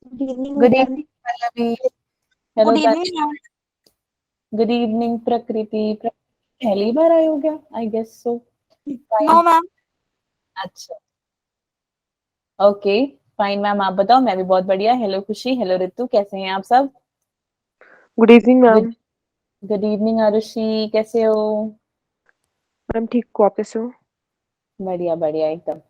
Good evening good ma'am. Evening Pallavi. Hello good evening Tania. Ma'am. Good evening Prakriti. पहली बार आई हो क्या? I guess so. No fine. Ma'am. अच्छा, ओके, फाइन मैम। आप बताओ। मैं भी बहुत बढ़िया। हेलो खुशी, हेलो रितु, कैसे हैं आप सब? Good evening good ma'am. Good evening Arushi, कैसे हो? मैम ठीक को आप कैसे हो? बढ़िया बढ़िया एकदम।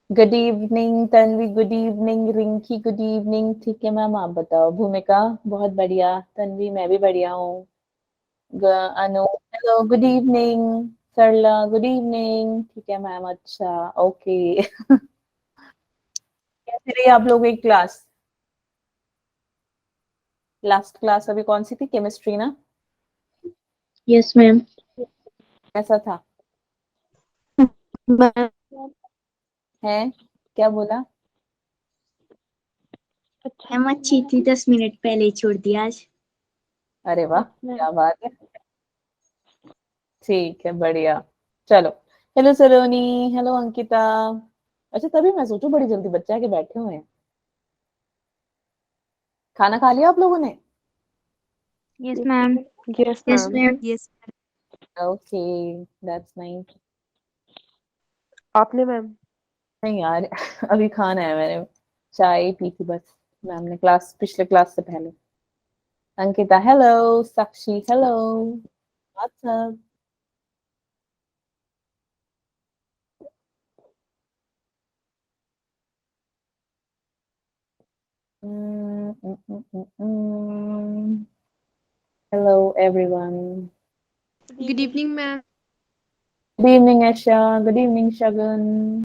Good evening Tanvi, good evening Rinki, good evening. ठीक है मैम, आप बताओ। भूमिका, बहुत बढ़िया। तन्वी, मैं भी बढ़िया हूँ। अनु, हेलो, गुड इवनिंग। सरला, गुड इवनिंग। ठीक है मैम, अच्छा, ओके। कैसे रही आप लोगों की क्लास? लास्ट क्लास अभी कौन सी थी? केमिस्ट्री ना? Yes ma'am. कैसा था? मैम है? क्या बोला? अच्छी थी, 10 मिनट पहले ही छोड़ दिया आज। अरे वाह, क्या बात है। ठीक है, बढ़िया। चलो। हेलो सलोनी, हेलो अंकिता। अच्छा, तभी मैं सोचूं बड़ी जल्दी बच्चे आके बैठे हुए हैं। खाना खा लिया आप लोगों ने? Yes ma'am. Yes yes ma'am. Ma'am. Yes. Okay, that's nice. आपने मैम? नहीं यार, अभी खाना है मैंने। चाय पी थी बस। मैम ने क्लास, पिछले क्लास से पहले। Ankita hello, Sakshi hello, what's up. Hello everyone. Good evening ma'am. Good evening Aisha, good evening Shagun,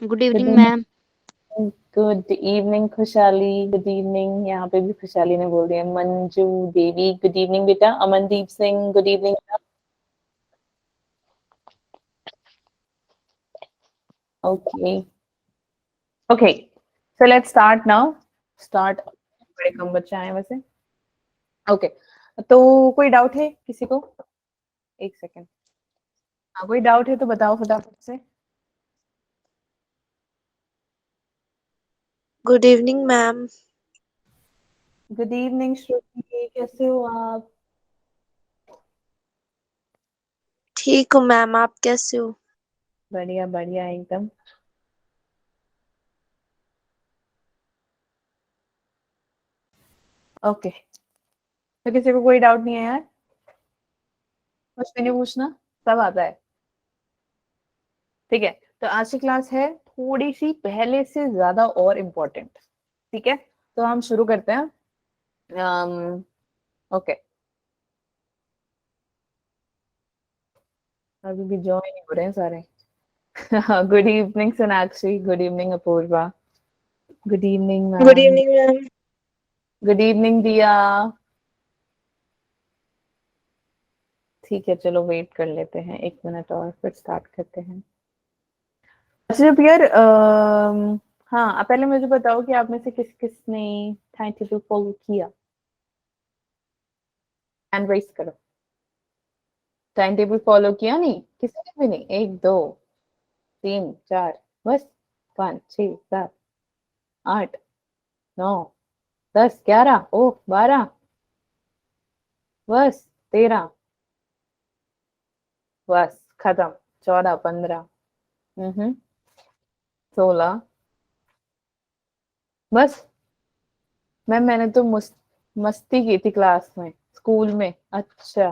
good good evening ma'am. Evening. Good evening Khushhali, good evening. यहाँ पे भी खुशहाली ने बोल दिया। मंजू देवी, गुड इवनिंग बेटा। Amandeep Singh, good evening. Okay okay, so let's start now. Start. बड़े कम बच्चे आए हैं वैसे। ओके, तो कोई डाउट है किसी को? एक सेकेंड। हाँ, कोई डाउट है तो बताओ फटाफट से। Good evening ma'am. Good evening Shruti, कैसे हो आप? ठीक हूँ मैम, आप कैसे हो? बढ़िया बढ़िया एकदम। ओके, तो किसी को कोई डाउट नहीं है यार? कुछ भी नहीं पूछना, सब आता है। ठीक है, तो आज की क्लास है थोड़ी सी पहले से ज्यादा और इम्पोर्टेंट। ठीक है, तो हम शुरू करते हैं। ओके, अभी भी ज्वाइन नहीं हो रहे हैं सारे। Good evening Sonakshi, good evening Apurva, good evening good ma'am, evening ma'am. Good evening Diya. ठीक है, चलो वेट कर लेते हैं 1 मिनट और फिर स्टार्ट करते हैं। अच्छा जब यार हाँ, आप पहले मुझे बताओ कि आप में से किस किस ने टाइम टेबल फॉलो किया। हैंड रेस करो। टाइम टेबल फॉलो किया? नहीं, किसी ने भी नहीं? 1 2 3 4, बस। 5 6 7 8 9 10 11, ओह 12, बस 13, बस खत्म। 14 15, 16, बस। मैंने तो मस्ती की थी क्लास में, स्कूल में। अच्छा,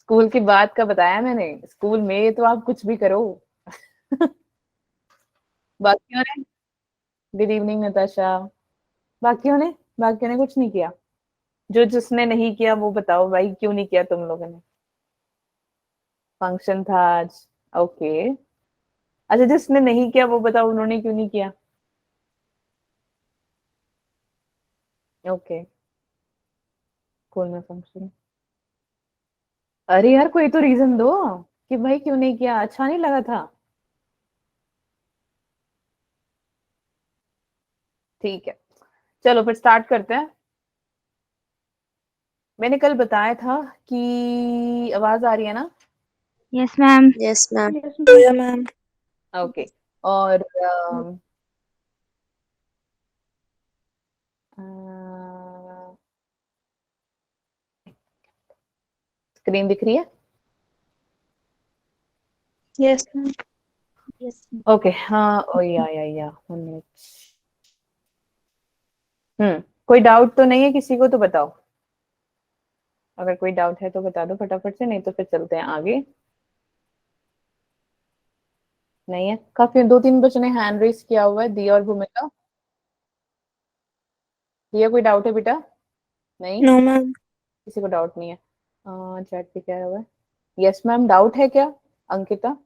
स्कूल की बात का बताया मैंने। स्कूल में तो आप कुछ भी करो। बाकियों ने? Good evening Natasha. बाकियों ने? बाकियों ने कुछ नहीं किया? जो जिसने नहीं किया वो बताओ भाई, क्यों नहीं किया तुम लोगों ने? फंक्शन था आज। ओके, अच्छा जिसने नहीं किया वो बताओ, उन्होंने क्यों नहीं किया? ओके, स्कूल में फंक्शन। अरे यार, कोई तो रीजन दो कि भाई क्यों नहीं किया। अच्छा नहीं लगा था? ठीक है, चलो फिर स्टार्ट करते हैं। मैंने कल बताया था कि आवाज आ रही है ना? Yes ma'am. Yes ma'am. Yes ma'am. Ma'am. Okay, और स्क्रीन दिख रही है? Yes. यस ओके, हाँ, ओ या 1 मिनट। कोई डाउट तो नहीं है किसी को? तो बताओ, अगर कोई डाउट है तो बता दो फटाफट से, नहीं तो फिर चलते हैं आगे। नहीं है? काफी 2-3 बच्चों ने हैंड रेस किया हुआ है, दिया और भूमिका। दिया, कोई डाउट है बेटा? नहीं, No, ma'am. किसी को डाउट नहीं है। चैट पे क्या हुआ है? यस मैम, डाउट है क्या? अंकिता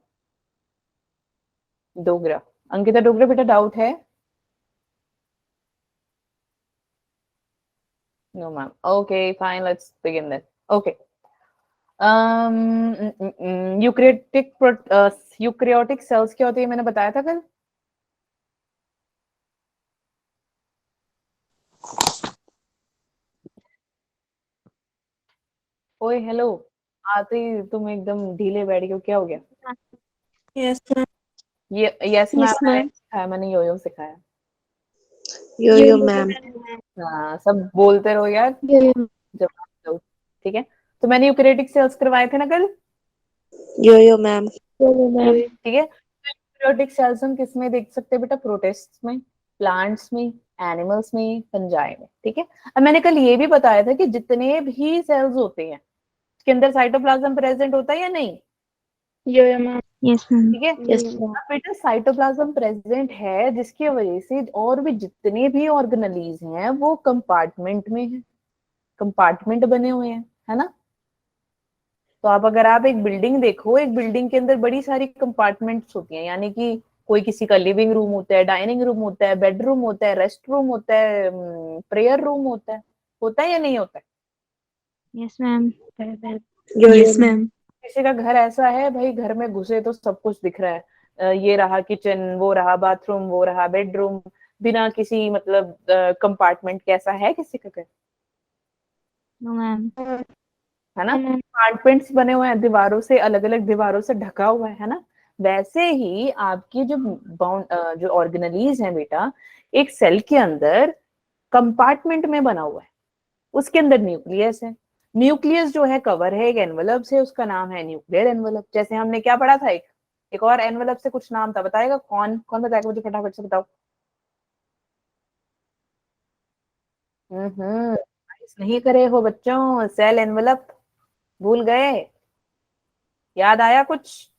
डोगरा, अंकिता डोगरा बेटा, डाउट है? No ma'am, okay fine, let's begin then. Okay, eukaryotic cells क्या होती है, मैंने बताया था कल। ओए हेलो, आते ही तुम एकदम ढीले बैठ गए हो, क्या हो गया? Yes, ma'am. ये यस मैम Yes, ma'am. सिखाया, मैंने यो सिखाया। Yo-yo, ma'am. हाँ, सब बोलते रहो यार, yo जवाब दो, ठीक है? तो मैंने यूक्रेटिक सेल्स करवाए थे ना कल, Yo-yo, ma'am. मैम ठीक है? यूक्रेटिक सेल्स हम किस में देख सकते हैं बेटा? प्रोटिस्ट्स में, प्लांट्स में, एनिमल्स में, फंजाई में, ठीक है? अब मैंने कल ये भी बताया था कि जितने भी सेल्स होते हैं उसके अंदर साइटोप्लाज्म प्रेजेंट होता है या नहीं, yo मैम यस मैम ठीक है? Yes, अब बेटा साइटोप्लाज्म प्रेजेंट है जिसकी वजह से और भी जितने भी ऑर्गेनेलीज हैं वो कंपार्टमेंट में है, कंपार्टमेंट बने हुए हैं, है ना? तो आप अगर आप एक बिल्डिंग देखो, एक बिल्डिंग के अंदर बड़ी सारी कंपार्टमेंट्स होती हैं, यानी कि कोई किसी का लिविंग रूम होता है, डाइनिंग रूम होता है, बेडरूम होता है, रेस्ट रूम होता है, प्रेयर रूम होता है या नहीं होता है? Yes ma'am yo-yo, yes ma'am. Ma'am किसी का घर ऐसा है भाई, घर में घुसे तो सब कुछ दिख रहा है, ये रहा किचन, वो रहा बाथरूम, वो रहा बेडरूम, बिना किसी मतलब कंपार्टमेंट, कैसा है किसी का घर? नो मैम है ना? कंपार्टमेंट्स बने हुए हैं, दीवारों से, अलग अलग दीवारों से ढका हुआ है ना? वैसे ही आपकी जो जो ऑर्गेनेलीज है बेटा, एक सेल के अंदर कंपार्टमेंट में बना हुआ है, उसके अंदर न्यूक्लियस है, न्यूक्लियस जो है कवर है एक एनवलप से, उसका नाम है न्यूक्लियर एनवलप। जैसे हमने क्या पढ़ा था, एक और एनवलप से कुछ नाम था, बताएगा कौन? कौन बताएगा मुझे फटाफट से बताओ। नहीं करे हो बच्चों, सेल एनवलप भूल गए? याद आया कुछ?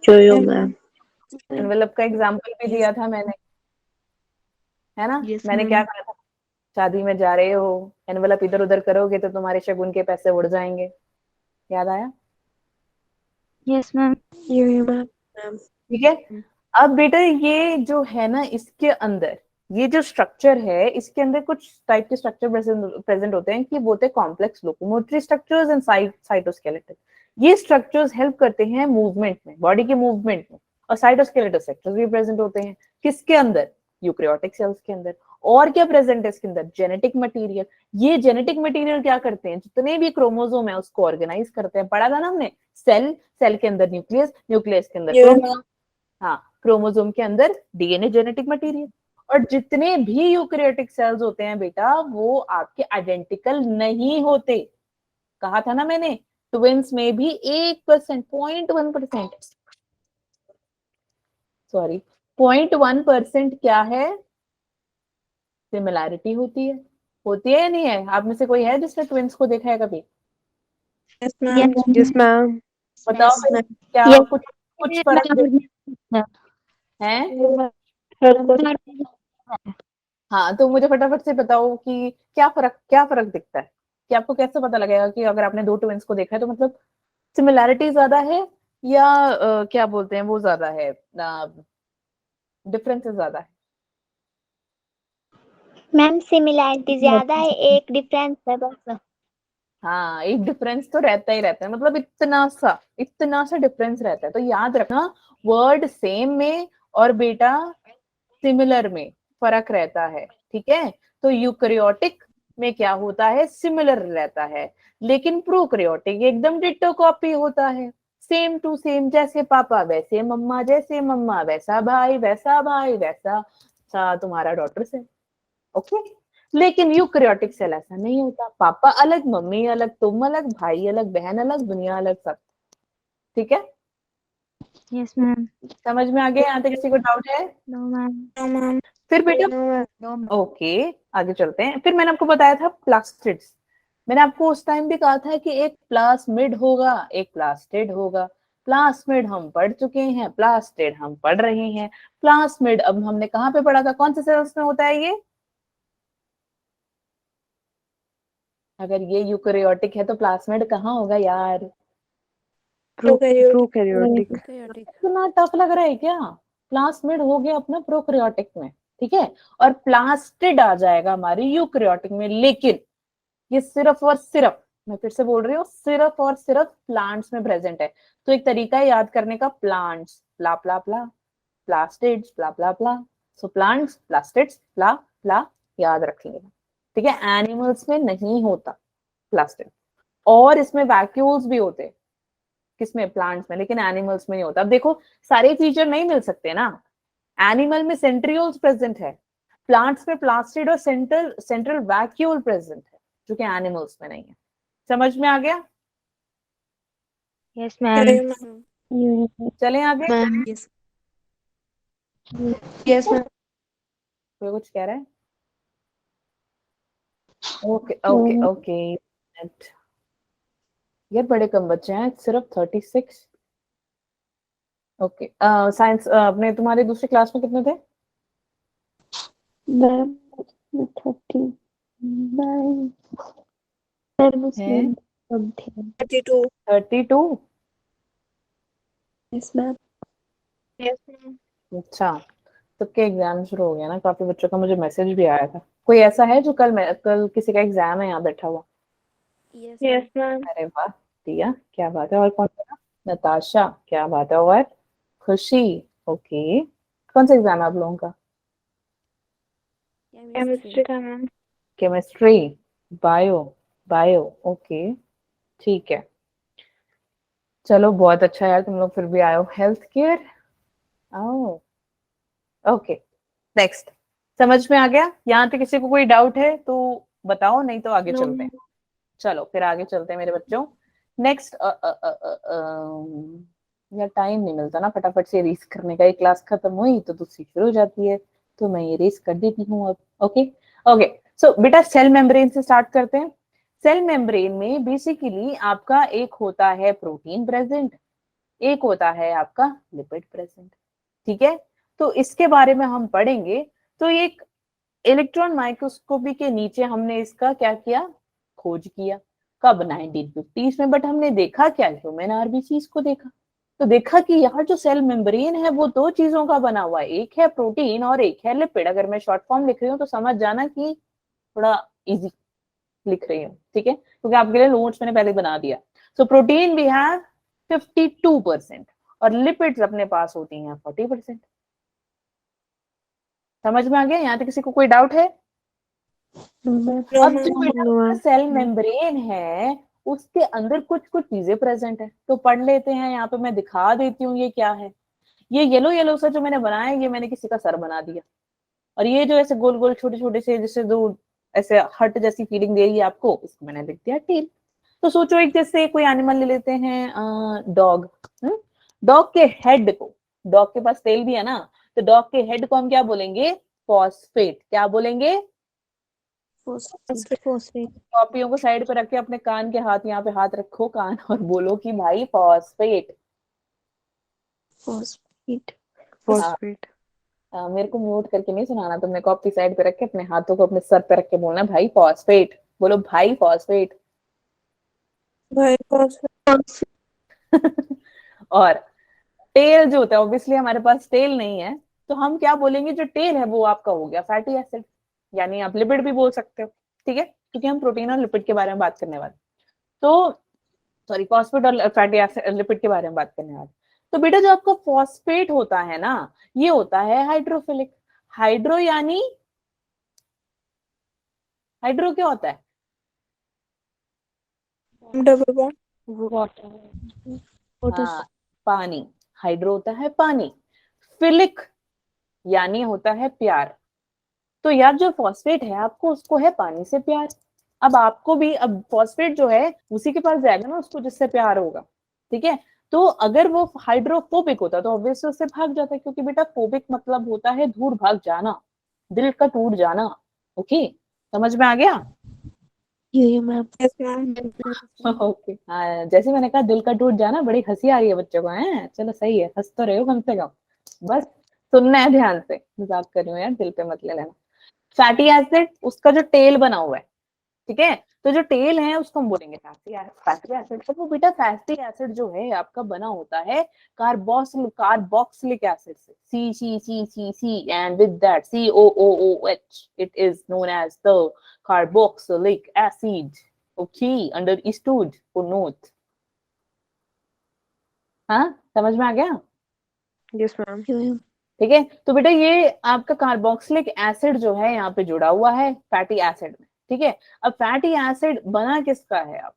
Yo-yo, ma'am. एनवेलप का एग्जाम्पल भी दिया था मैंने, है ना? यस मैंने मैम क्या कहा था? शादी में जा रहे हो, एनवेलप इधर उधर करोगे तो तुम्हारे शगुन के पैसे उड़ जाएंगे, याद आया? Yes ma'am Yo-yo, ma'am. Ma'am. ठीक है? अब बेटा ये जो है ना, इसके अंदर ये जो स्ट्रक्चर है, इसके अंदर कुछ टाइप के स्ट्रक्चर प्रेजेंट होते हैं कि वो होते हैं complex locomotory structures and cytoskeleton. ये स्ट्रक्चर्स हेल्प करते हैं मूवमेंट में, बॉडी के मूवमेंट में। और साइटोस्केलेटल सेक्टर्स भी प्रेजेंट होते हैं किसके अंदर? यूकैरियोटिक सेल्स के अंदर। और क्या प्रेजेंट है इसके अंदर? Genetic material. ये जेनेटिक मटेरियल क्या करते हैं? जितने भी क्रोमोसोम है उसको ऑर्गेनाइज करते हैं, पढ़ा था ना हमने? सेल, सेल के अंदर न्यूक्लियस, न्यूक्लियस के अंदर Yo-yo, क्रोमोसोम, ma'am. हाँ, क्रोमोसोम के अंदर डीएनए, जेनेटिक मटेरियल। और जितने भी यूकैरियोटिक सेल्स होते हैं बेटा, वो आपके आइडेंटिकल नहीं होते। कहा था ना मैंने, ट्विंस में भी 1%, 0.1%, सॉरी 0.1% क्या है? सिमिलैरिटी होती है या नहीं है? आप में से कोई है जिसने ट्विंस को देखा है कभी? Yes, ma'am. Yes, ma'am. बताओ Yes, फिर, ma'am. क्या कुछ फर्क है? हाँ, तो मुझे फटाफट से बताओ कि क्या फर्क दिखता है, कि आपको कैसे पता लगेगा कि अगर आपने दो ट्विंस को देखा है तो मतलब सिमिलैरिटी ज्यादा है या क्या बोलते हैं वो ज्यादा है, डिफरेंसेस ज्यादा है? मैम सिमिलैरिटी ज्यादा है, एक डिफरेंस है बस। हाँ, एक डिफरेंस तो रहता ही रहता है, मतलब इतना सा डिफरेंस रहता है। तो याद रखना, वर्ड सेम में और बेटा सिमिलर में फर्क रहता है, ठीक है? तो यूकैरियोटिक में क्या होता है? सिमिलर रहता है, लेकिन प्रोकैरियोटिक एकदम डिट्टो कॉपी होता है, सेम टू सेम, जैसे पापा वैसे मम्मा, जैसे मम्मा वैसा भाई, वैसा भाई वैसा सा तुम्हारा डॉटर से। ओके, लेकिन यूकैरियोटिक सेल ऐसा नहीं होता, पापा अलग, मम्मी अलग, तुम अलग, भाई अलग, बहन अलग, दुनिया अलग, सब। ठीक है, यस मैम। समझ में आ गया? यहाँ तक किसी को डाउट है? No ma'am. No, ma'am. फिर बेटा No, ma'am. No ma'am. Okay, आगे चलते हैं। फिर मैंने आपको बताया था प्लास्टिड्स। मैंने आपको उस टाइम भी कहा था कि एक प्लास्मिड होगा, एक प्लास्टिड होगा। प्लास्मिड हम पढ़ चुके हैं, प्लास्टिड हम पढ़ रहे हैं। प्लास्मिड अब हमने कहाँ पे पढ़ा था, कौन से सेल्स में होता है ये? अगर ये यूकैरियोटिक है तो प्लास्मिड कहाँ होगा यार? Prokaryotic. प्रोकैरियोटिक। Prokaryotic. इतना टफ लग रहा है क्या? प्लास्मिड हो गया अपना प्रोकैरियोटिक में, ठीक है, और प्लास्टिड आ जाएगा हमारी यूकैरियोटिक में। लेकिन ये सिर्फ और सिर्फ, मैं फिर से बोल रही हूँ, सिर्फ और सिर्फ प्लांट्स में प्रेजेंट है। तो एक तरीका है याद करने का, प्लांट्स प्ला प्ला प्ला, प्लास्टिड्स प्ला प्ला प्ला। सो प्लांट्स, प्लास्टिड्स, प्ला प्ला, याद रख लेना। ठीक है, एनिमल्स में नहीं होता प्लास्टिड, और इसमें वैक्यूल्स भी होते हैं, किसमें? प्लांट्स में, लेकिन एनिमल्स में नहीं होता। अब देखो, सारे फीचर नहीं मिल सकते ना। एनिमल में सेंट्रियोल्स प्रेजेंट है, प्लांट्स में प्लास्टिड और सेंट्रल सेंट्रल वैक्यूल प्रेजेंट है, जो कि एनिमल्स में नहीं है। समझ में आ गया? Yes Correct, ma'am. ma'am. चलें आगे। Ma'am. Yes. Yes, ma'am. कोई कुछ कह रहा है? Okay okay okay. यार बड़े कम बच्चे हैं, सिर्फ 36। ओके, साइंस अपने, तुम्हारे दूसरी क्लास में कितने थे? मैम 39 मैम हैं उसमें कम थे। 32. 32। Yes ma'am. Yes, ma'am. अच्छा, सबके एग्जाम शुरू हो गया ना, काफी बच्चों का मुझे मैसेज भी आया था। कोई ऐसा है जो कल किसी का एग्जाम है यहाँ बैठा हुआ? Yes, yes, ma'am. अरे वाह, दिया, क्या बात है। और कौन सा? नताशा, क्या बात है। और खुशी, ओके। कौन सा एग्जाम है आप लोगों का? Chemistry का ma'am. Chemistry, bio, bio, okay, ठीक है। चलो बहुत अच्छा यार, तुम लोग फिर भी आए हो। हेल्थ केयर, आओ, ओके। नेक्स्ट, समझ में आ गया? यहाँ पे किसी को कोई डाउट है तो बताओ, नहीं तो आगे No, चलते हैं। चलो फिर आगे चलते हैं मेरे बच्चों। नेक्स्ट, यार टाइम नहीं मिलता ना फटाफट से रेस करने का। एक क्लास खत्म हुई तो दूसरी शुरू हो जाती है, तो मैं ये रेस कर देती हूँ अब। ओके ओके, सो बेटा सेल मेम्ब्रेन से स्टार्ट करते हैं। सेल मेम्ब्रेन में बेसिकली आपका एक होता है प्रोटीन प्रेजेंट, एक होता है आपका लिपिड प्रेजेंट। ठीक है, तो इसके बारे में हम पढ़ेंगे। तो एक इलेक्ट्रॉन माइक्रोस्कोपी के नीचे हमने इसका क्या किया, खोज किया। कब? 1950s में। बट हमने देखा क्या? ह्यूमन आरबीसीज को देखा। तो देखा कि यार जो सेल मेम्ब्रेन है वो दो चीजों का बना हुआ है, एक है प्रोटीन और एक है लिपिड। अगर मैं शॉर्ट फॉर्म लिख रही हूँ तो समझ जाना कि थोड़ा इजी लिख रही हूँ, ठीक है, क्योंकि आपके लिए नोट्स मैंने पहले बना दिया। सो प्रोटीन वी हैव 52% और लिपिड्स अपने पास होती हैं 40%। समझ में आ गया? यहाँ तक किसी को कोई डाउट है? no, अब जो ma'am. बेटा सेल मेम्ब्रेन है उसके अंदर कुछ कुछ चीजें प्रेजेंट है, तो पढ़ लेते हैं। यहाँ पे मैं दिखा देती हूँ ये क्या है। ये येलो येलो सा जो मैंने बनाया है, ये मैंने किसी का सर बना दिया। और ये जो ऐसे गोल गोल छोटे छोटे से जैसे दो ऐसे हट जैसी फीलिंग दे रही है आपको, इसको मैंने लिख दिया टेल। तो सोचो एक जैसे कोई एनिमल ले लेते हैं, डॉग। डॉग के हेड को, डॉग के पास टेल भी है ना, तो डॉग के हेड को हम क्या बोलेंगे? फॉस्फेट। क्या बोलेंगे? फोस्फेट। कॉपियों को साइड पे रख के अपने कान के हाथ, यहाँ पे हाथ रखो कान, और बोलो कि भाई फॉस्फेट। फोस्फेट। हाँ, फॉस्फेट। मेरे को म्यूट करके नहीं सुनाना, तुमने कॉपी साइड पे रख के अपने हाथों को अपने सर पे रख के बोलना भाई फॉस्फेट। बोलो भाई फॉस्फेट। Bhai, phosphate. और टेल जो होता है, ऑब्वियसली हमारे पास टेल नहीं है, तो हम क्या बोलेंगे? जो टेल है वो आपका हो गया फैटी एसिड, यानी आप लिपिड भी बोल सकते हो। ठीक है, क्योंकि हम प्रोटीन और लिपिड के बारे में बात करने वाले, तो सॉरी फॉस्फेट और फैटी एसिड लिपिड के बारे में बात करने वाले। तो बेटा जो आपका फॉस्फेट होता है ना, ये होता है हाइड्रोफिलिक। हाइड्रो यानी, हाइड्रो क्या होता है? Double bond. हाँ, पानी। हाइड्रो होता है पानी। फिलिक यानी होता है प्यार। तो यार जो फॉस्फेट है आपको उसको है पानी से प्यार। अब आपको भी अब फॉस्फेट जो है उसी के पास जाएगा ना उसको जिससे प्यार होगा, ठीक है। तो अगर वो हाइड्रोफोबिक होता तो ऑब्वियसली उससे भाग जाता, क्योंकि बेटा फोबिक मतलब होता है दूर भाग जाना, दिल का टूट जाना। ओके, समझ में आ गया? ये मैम। Yes ma'am. ओके हाँ, जैसे मैंने कहा दिल का टूट जाना, बड़ी हंसी आ रही है बच्चों को, है चलो सही है, हंस तो रहे हो कम से कम, बस सुनना है ध्यान से, मजाक कर रही हूँ यार, दिल पे मत ले लेना। फैटी एसिड उसका जो टेल बना हुआ है, ठीक है, तो जो टेल है उसको हम बोलेंगे फैटी एसिड। तो वो बेटा फैटी एसिड जो है आपका बना होता है कार्बोक्सिलिक एसिड से, C C C C C and with that COOOH, it is known as the carboxylic acid. Okay, understood और नोट। हाँ, समझ में आ गया? Yes, ma'am. ठीक है, तो बेटा ये आपका कार्बोक्सिलिक एसिड जो है यहाँ पे जुड़ा हुआ है फैटी एसिड में, ठीक है। अब फैटी एसिड बना किसका है? आप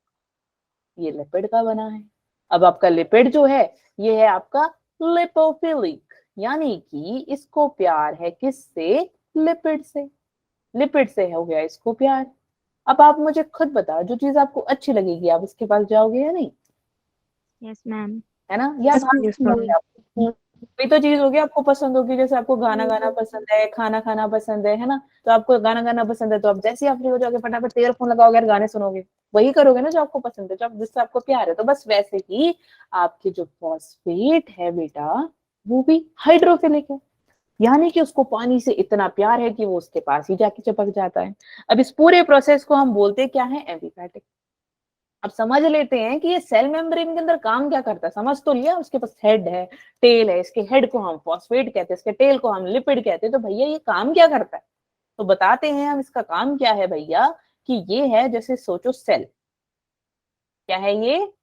ये लिपिड का बना है। अब आपका लिपिड जो है ये है आपका लिपोफिलिक, यानी कि इसको प्यार है किससे? लिपिड से। लिपिड से हो गया इसको प्यार। अब आप मुझे खुद बताओ, जो चीज आपको अच्छी लगेगी आप उसके पास जाओगे या नहीं? Yes ma'am. है ना, या Yes, भाग Yes, ma'am. जाओगे? कोई तो चीज होगी आपको पसंद होगी, जैसे आपको गाना गाना पसंद है, खाना खाना पसंद है ना, तो आपको गाना गाना पसंद है, तो आप जैसे ही आप फ्री हो जाओगे फटाफट ईयरफोन लगाओगे और गाने सुनोगे, वही करोगे ना जो आपको पसंद है, जो जिससे आपको प्यार है। तो बस वैसे ही आपके जो फॉस्फेट है बेटा वो भी हाइड्रोफिलिक है, यानी कि उसको पानी से इतना प्यार है कि वो उसके पास ही जाके चिपक जाता है। अब इस पूरे प्रोसेस को हम बोलते क्या है? एम्फीपैथिक। अब समझ लेते हैं कि ये सेल मेम्ब्रेन के अंदर काम क्या करता है। समझ तो लिया, उसके पास हेड है, टेल है, इसके हेड को हम फॉस्फेट कहते हैं, इसके टेल को हम लिपिड कहते हैं। तो भैया ये काम क्या करता है? तो बताते हैं हम, इसका काम क्या है भैया, कि ये है, जैसे सोचो सेल, क्या है ये?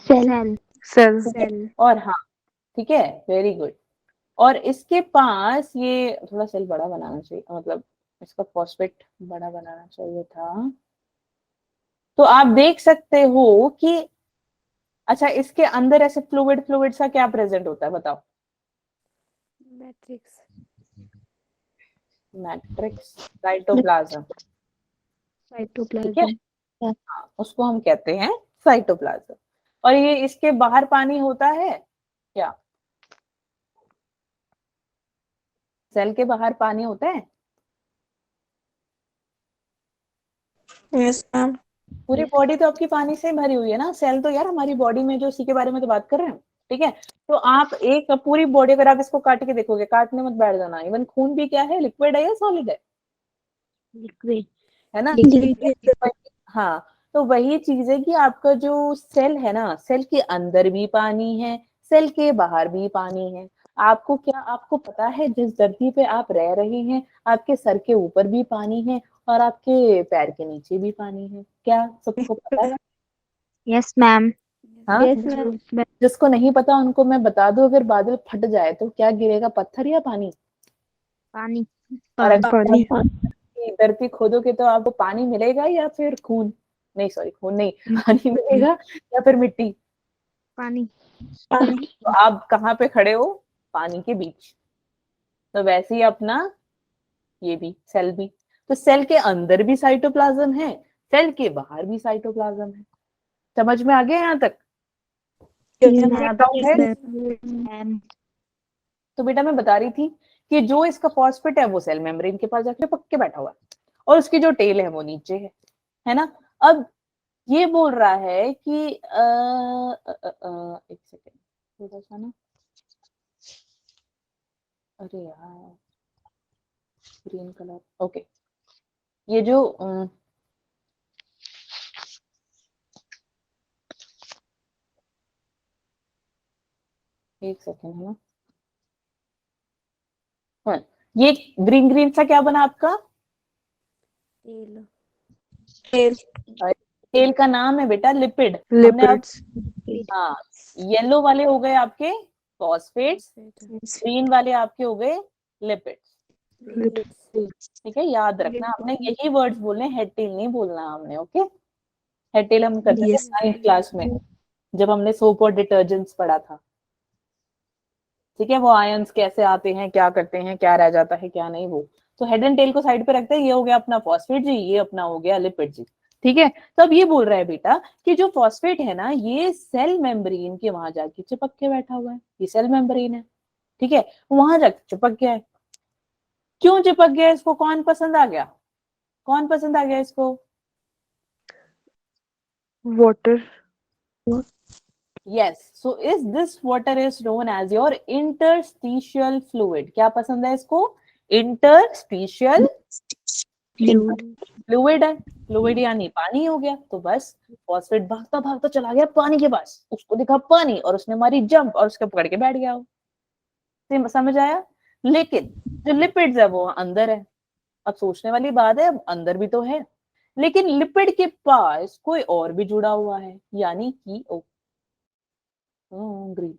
सेल। Cell. सेल। और हाँ, ठीक है, वेरी गुड। और इसके पास ये थोड़ा सेल बड़ा बनाना चाहिए, मतलब इसका फॉस्फेट बड़ा बनाना चाहिए था। तो आप देख सकते हो कि अच्छा, इसके अंदर ऐसे फ्लूइड फ्लूइड सा क्या प्रेजेंट होता है बताओ? मैट्रिक्स। मैट्रिक्स, साइटोप्लाज्म, ठीक है, साइटोप्लाज्म। हाँ, उसको हम कहते हैं साइटोप्लाज्म। और ये इसके बाहर पानी होता है क्या? सेल के बाहर पानी होता है? Yes ma'am. पूरी बॉडी तो आपकी पानी से भरी हुई है ना, सेल तो यार हमारी बॉडी में जो, उसी के बारे में तो बात कर रहे हैं, ठीक है। तो आप एक पूरी बॉडी अगर आप इसको काट के देखोगे, काटने मत बैठ जाना, इवन खून भी क्या है? लिक्विड है या सॉलिड है? लिक्विड। है ना? लिक्विड। हाँ, तो वही चीज है कि आपका जो सेल है ना, सेल के अंदर भी पानी है, सेल के बाहर भी पानी है। आपको क्या, आपको पता है जिस धरती पे आप रह रहे हैं आपके सर के ऊपर भी पानी है और आपके पैर के नीचे भी पानी है, क्या सबको पता है? Yes ma'am. हाँ, यस मैम। जिसको नहीं पता उनको मैं बता दूं, अगर बादल फट जाए तो क्या गिरेगा, पत्थर या पानी? पानी। और अगर पानी। धरती खोदोगे तो आपको पानी मिलेगा या फिर खून? नहीं सॉरी, खून नहीं, पानी मिलेगा या फिर मिट्टी? पानी। पानी। तो आप कहाँ पे खड़े हो? पानी के बीच। तो वैसे ही अपना ये भी, सेल भी, तो सेल के अंदर भी साइटोप्लाज्म है, सेल के बाहर भी साइटोप्लाज्म है। समझ में आ गया यहाँ तक? यहाँ डाउट है? मैम। तो बेटा मैं बता रही थी कि जो इसका फॉस्फेट है वो सेल मेम्ब्रेन के पास जाके पक के बैठा हुआ है और उसकी जो टेल है वो नीचे है ना। अब ये बोल रहा है कि एक सेकेंड, थोड़ा सा ना, अरे यार, ग्रीन कलर, ओके, ये जो एक सेकेंड है ना, हाँ, ये ग्रीन ग्रीन सा क्या बना आपका? तेल। तेल का नाम है बेटा लिपिड। हमने अब, Lipids. हाँ, येलो वाले हो गए आपके फॉस्फेट्स, ग्रीन वाले आपके हो गए लिपिड्स, Lipids. ठीक है। याद रखना आपने यही वर्ड्स बोलने, हेड टेल नहीं बोलना हमने, ओके। हेड टेल हम करते थे Yes. 9th क्लास में जब हमने सोप और डिटर्जेंट्स पढ़ा था, ठीक है, वो आयंस कैसे आते हैं, क्या करते हैं, क्या रह जाता है क्या नहीं, वो तो हेड एंड टेल को साइड पे रखते हैं। ये हो गया अपना फॉस्फेट जी, ये अपना हो गया लिपिड जी। ठीक है, तो अब ये बोल रहा है बेटा कि जो फॉस्फेट है ना, ये सेल मेम्ब्रेन के वहां जाके चिपक के बैठा हुआ है। ये सेल मेम्ब्रेन है, ठीक है, वहां जाके चिपक गया है। क्यों चिपक गया? इसको कौन पसंद आ गया? कौन पसंद आ गया इसको? Water. Yes. So is this water is known as your interstitial fluid? क्या पसंद है इसको? Interstitial fluid. फ्लूइड है। फ्लूइड यानी पानी हो गया। तो बस फॉस्फेट भागता भागता चला गया पानी के पास, उसको दिखा पानी और उसने मारी जंप और उसके पकड़ के बैठ गया वो। समझ आया? लेकिन जो लिपिड्स है वो अंदर है। अब सोचने वाली बात है, अब अंदर भी तो है, लेकिन लिपिड के पास कोई और भी जुड़ा हुआ है, यानी कि ग्रीन।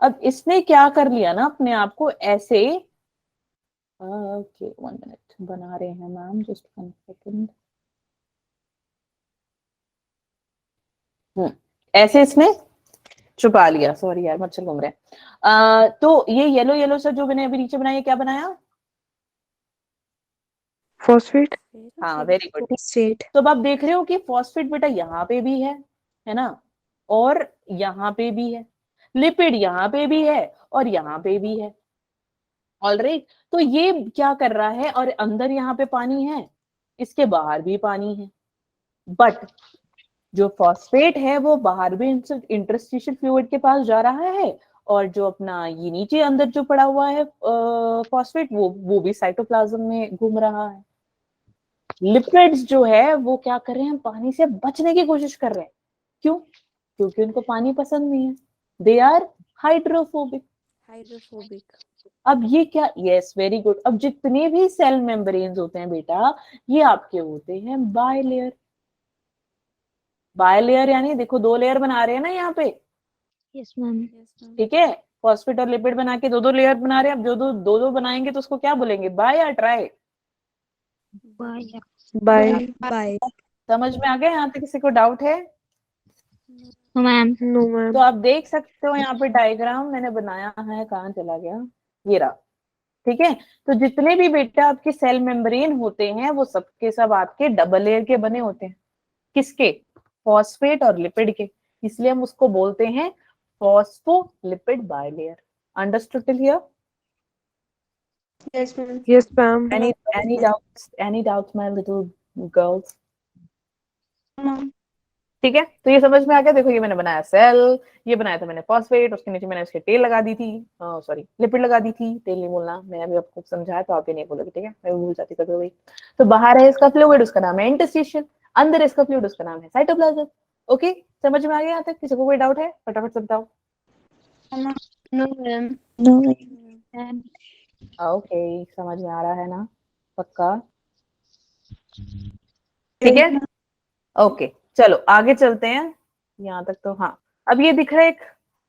अब इसने क्या कर लिया ना, अपने आप को ऐसे, ओके 1 मिनट बना रहे हैं मैम, जस्ट 1 सेकंड। ऐसे इसने छुपा लिया। सॉरी यार, मच्छर घूम रहे हैं। तो ये येलो येलो सा जो मैंने अभी नीचे बनाया, क्या बनाया? Phosphate. हाँ, वेरी गुड। Phosphate. तो अब आप देख रहे हो कि फॉस्फेट बेटा यहाँ पे भी है ना, और यहाँ पे भी है। लिपिड यहाँ पे भी है और यहाँ पे भी है। ऑलराइट, तो ये क्या कर रहा है, और अंदर यहाँ पे पानी है, इसके बाहर भी पानी है, बट जो फॉस्फेट है वो बाहर भी इंटरस्टिशियल फ्लूइड के पास जा रहा है, और जो अपना ये नीचे अंदर जो पड़ा हुआ है फॉस्फेट, वो भी साइटोप्लाज्म में घूम रहा है। लिपिड्स जो है वो क्या कर रहे हैं, पानी से बचने की कोशिश कर रहे हैं। क्यों? क्योंकि उनको पानी पसंद नहीं है। They are hydrophobic. Hydrophobic. अब ये क्या, यस वेरी गुड। अब जितने भी सेल मेम्ब्रेन्स होते हैं बेटा, ये आपके होते हैं बायलेयर। बायलेयर यानी देखो 2 लेयर बना रहे हैं ना यहाँ पे, यस मैम। ठीक है, फॉस्फेट और लिपिड बना के 2 लेयर बना रहे हैं। अब जो दो बनाएंगे तो उसको क्या बोलेंगे, बाय या ट्राई? बाय। By. By. समझ में आ गया? यहाँ तक किसी को डाउट है? मैम। No, ma'am. तो आप देख सकते हो यहाँ पे डायग्राम मैंने बनाया है, कहाँ चला गया, ये रहा। ठीक है, तो जितने भी बेटा आपके सेल मेम्ब्रेन होते हैं वो सबके सब आपके डबल लेयर के बने होते हैं। किसके? फॉस्फेट और लिपिड के। इसलिए हम उसको बोलते हैं phospholipid bilayer. Understood till here? Yes, ma'am. Yes, ma'am. Any doubts my little girls? Ma'am. ठीक है, तो ये समझ में आ गया। देखो ये मैंने बनाया सेल, ये बनाया था मैंने फॉस्फेट, उसके नीचे मैंने उसके टेल लगा दी थी, सॉरी लिपिड लगा दी थी, टेल नहीं बोलना, मैंने अभी आपको समझाया तो आप ये नहीं बोलोगे, ठीक है, मैं भूल जाती कभी कभी। तो बाहर है इसका फ्लूइड, उसका नाम है इंटरस्टिशियल, अंदर इसका फ्लूइड, उसका नाम है साइटोप्लाज्म। ओके, समझ में आ गया यहाँ तक? किसी को कोई डाउट है? फटाफट से बताओ। No ma'am. No. ओके, समझ में आ रहा है ना? पक्का? ठीक है, ओके चलो आगे चलते हैं। यहाँ तक तो हाँ। अब ये दिख रहा है एक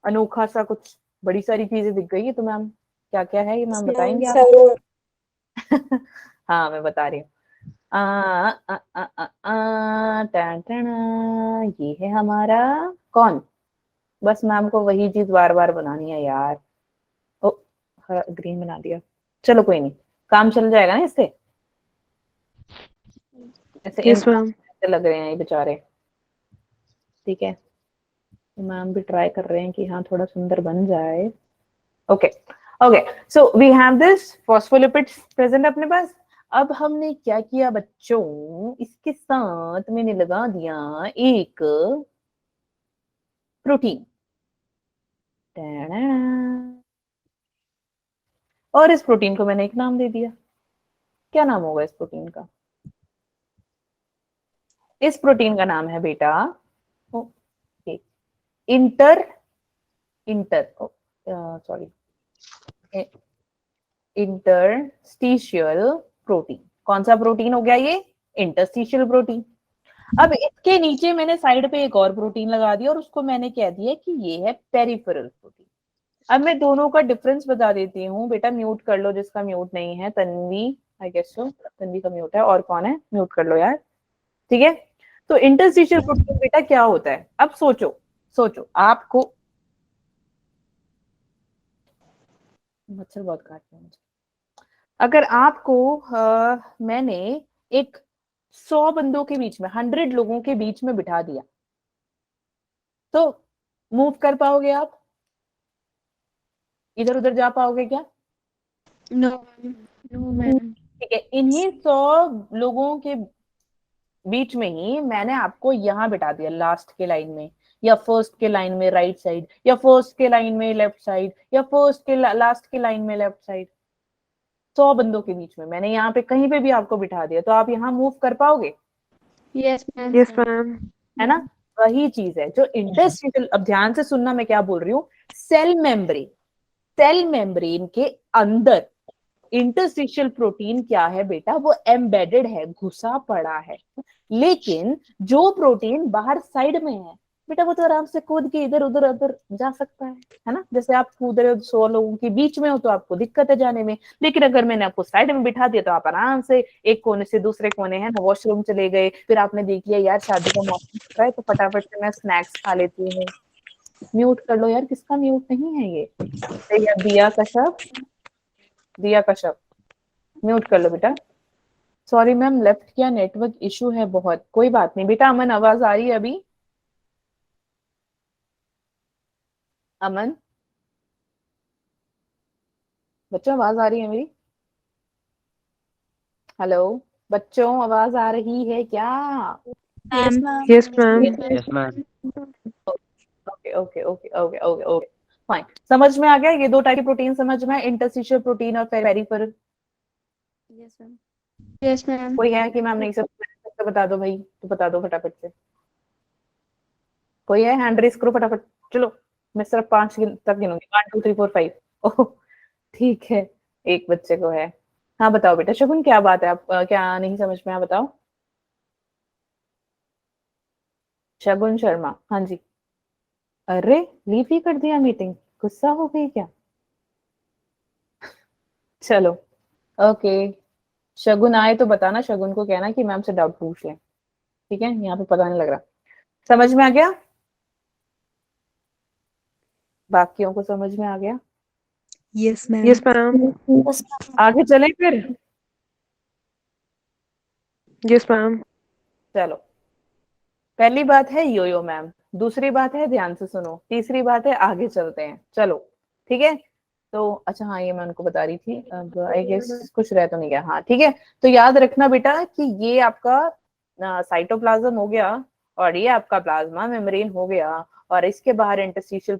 अनोखा सा कुछ, बड़ी सारी चीजें दिख गई है, तो मैम क्या क्या है ये मैम बताएंगे आप? Cell. हाँ मैं बता रही हूँ। ये है हमारा कौन? बस मैम को वही चीज बार बार बनानी है यार। ओ ग्रीन बना दिया, चलो कोई नहीं, काम चल जाएगा ना इससे। ऐसे Yes, ma'am. लग रहे हैं ये बेचारे। ठीक है, मैम भी ट्राई कर रहे हैं कि हाँ थोड़ा सुंदर बन जाए। Okay okay, so we have this phospholipids present अपने पास। अब हमने क्या किया बच्चों, इसके साथ मैंने लगा दिया एक प्रोटीन, और इस प्रोटीन को मैंने एक नाम दे दिया। क्या नाम होगा इस प्रोटीन का? इस प्रोटीन का नाम है बेटा इंटर इंटरस्टिशियल प्रोटीन। कौन सा प्रोटीन हो गया ये? Interstitial protein. अब इसके नीचे मैंने साइड पे एक और प्रोटीन लगा दिया और उसको मैंने कह दिया कि ये है पेरिफेरल प्रोटीन। अब मैं दोनों का डिफरेंस बता देती हूँ बेटा, म्यूट कर लो जिसका म्यूट नहीं है। Tanvi, I guess so Tanvi का म्यूट है, और कौन है? म्यूट कर लो यार। ठीक है, तो इंटरस्टिशियल प्रोटीन बेटा क्या होता है? अब सोचो आपको मच्छर बहुत काट रहे हैं मुझे। अगर आपको मैंने एक 100 बंदों के बीच में 100 लोगों के बीच में बिठा दिया तो मूव कर पाओगे आप? इधर उधर जा पाओगे क्या? No, ma'am. ठीक है, इन्हीं 100 लोगों के बीच में ही मैंने आपको यहाँ बिठा दिया लास्ट के लाइन में, या फर्स्ट के लाइन में राइट साइड, या फर्स्ट के लाइन में लेफ्ट साइड, या फर्स्ट के लास्ट के लाइन में लेफ्ट साइड। 100 बंदों के बीच में मैंने यहाँ पे कहीं पे भी आपको बिठा दिया, तो आप यहाँ मूव कर पाओगे? Yes, ma'am. Yes, ma'am. है ना? वही चीज है जो इंटरस्टिशियल, अब ध्यान से सुनना मैं क्या बोल रही हूँ। सेल मेम्ब्रेन के अंदर इंटरस्टिशियल प्रोटीन क्या है बेटा? वो एम्बेडेड है, घुसा पड़ा है। लेकिन जो प्रोटीन बाहर साइड में है बेटा, वो तो आराम से कूद के इधर उधर उधर जा सकता है ना? जैसे आप कूद रहे हो 100 लोगों के बीच में हो तो आपको दिक्कत है जाने में, लेकिन अगर मैंने आपको साइड में बिठा दिया तो आप आराम से एक कोने से दूसरे कोने, है ना, वॉशरूम चले गए, फिर आपने देख लिया यार शादी का मौसम चल रहा है तो फटाफट से मैं स्नैक्स खा लेती हूँ। म्यूट कर लो यार, किसका म्यूट नहीं है ये? दिया कश्यप म्यूट कर लो बेटा। सॉरी मैम, लेफ्ट किया, नेटवर्क इशू है बहुत, कोई बात नहीं बेटा। अमन, आवाज आ रही है अभी? अमन बच्चों, आवाज आ रही है मेरी? हेलो बच्चों, आवाज आ रही है क्या? Ma'am. Yes, ma'am. Yes, ma'am. Okay okay okay okay okay okay fine, समझ में आ गया? ये दो टाइप की प्रोटीन समझ में, इंटरस्टिशियल प्रोटीन और peripheral. Yes, ma'am. Yes, ma'am. कोई है कि मैम नहीं सब बता दो भाई, तो बता दो फटाफट से। कोई है? हैंड रेस करो फटाफट। चलो मैं सिर्फ 5 तक गिनूंगी, 1 2 3 4 5। ओह ठीक है, एक बच्चे को है। हाँ बताओ बेटा शगुन, क्या बात है? आप क्या नहीं समझ में? बताओ। शगुन शर्मा, हाँ जी। अरे लीव ही कर दिया मीटिंग, गुस्सा हो गई क्या? चलो ओके, शगुन आए तो बताना, शगुन को कहना कि मैम से डाउट पूछ लें, ठीक है? यहाँ पे पता नहीं लग रहा। समझ में आ गया? बाकियों को समझ में आ गया? Yes, ma'am. Yes, ma'am. आगे चलें फिर? Yes, ma'am. चलो, पहली बात है योयो मैम, दूसरी बात है ध्यान से सुनो, तीसरी बात है आगे चलते हैं। चलो ठीक है। तो अच्छा हाँ, ये मैं उनको बता रही थी, अब आई गेस कुछ रह तो नहीं गया। हाँ ठीक है, तो याद रखना बेटा कि ये आपका साइटोप्लाज्म हो गया, और ये आपका प्लाज्मा मेम्ब्रेन हो गया, और इसके बाहर इंटरस्टिशियल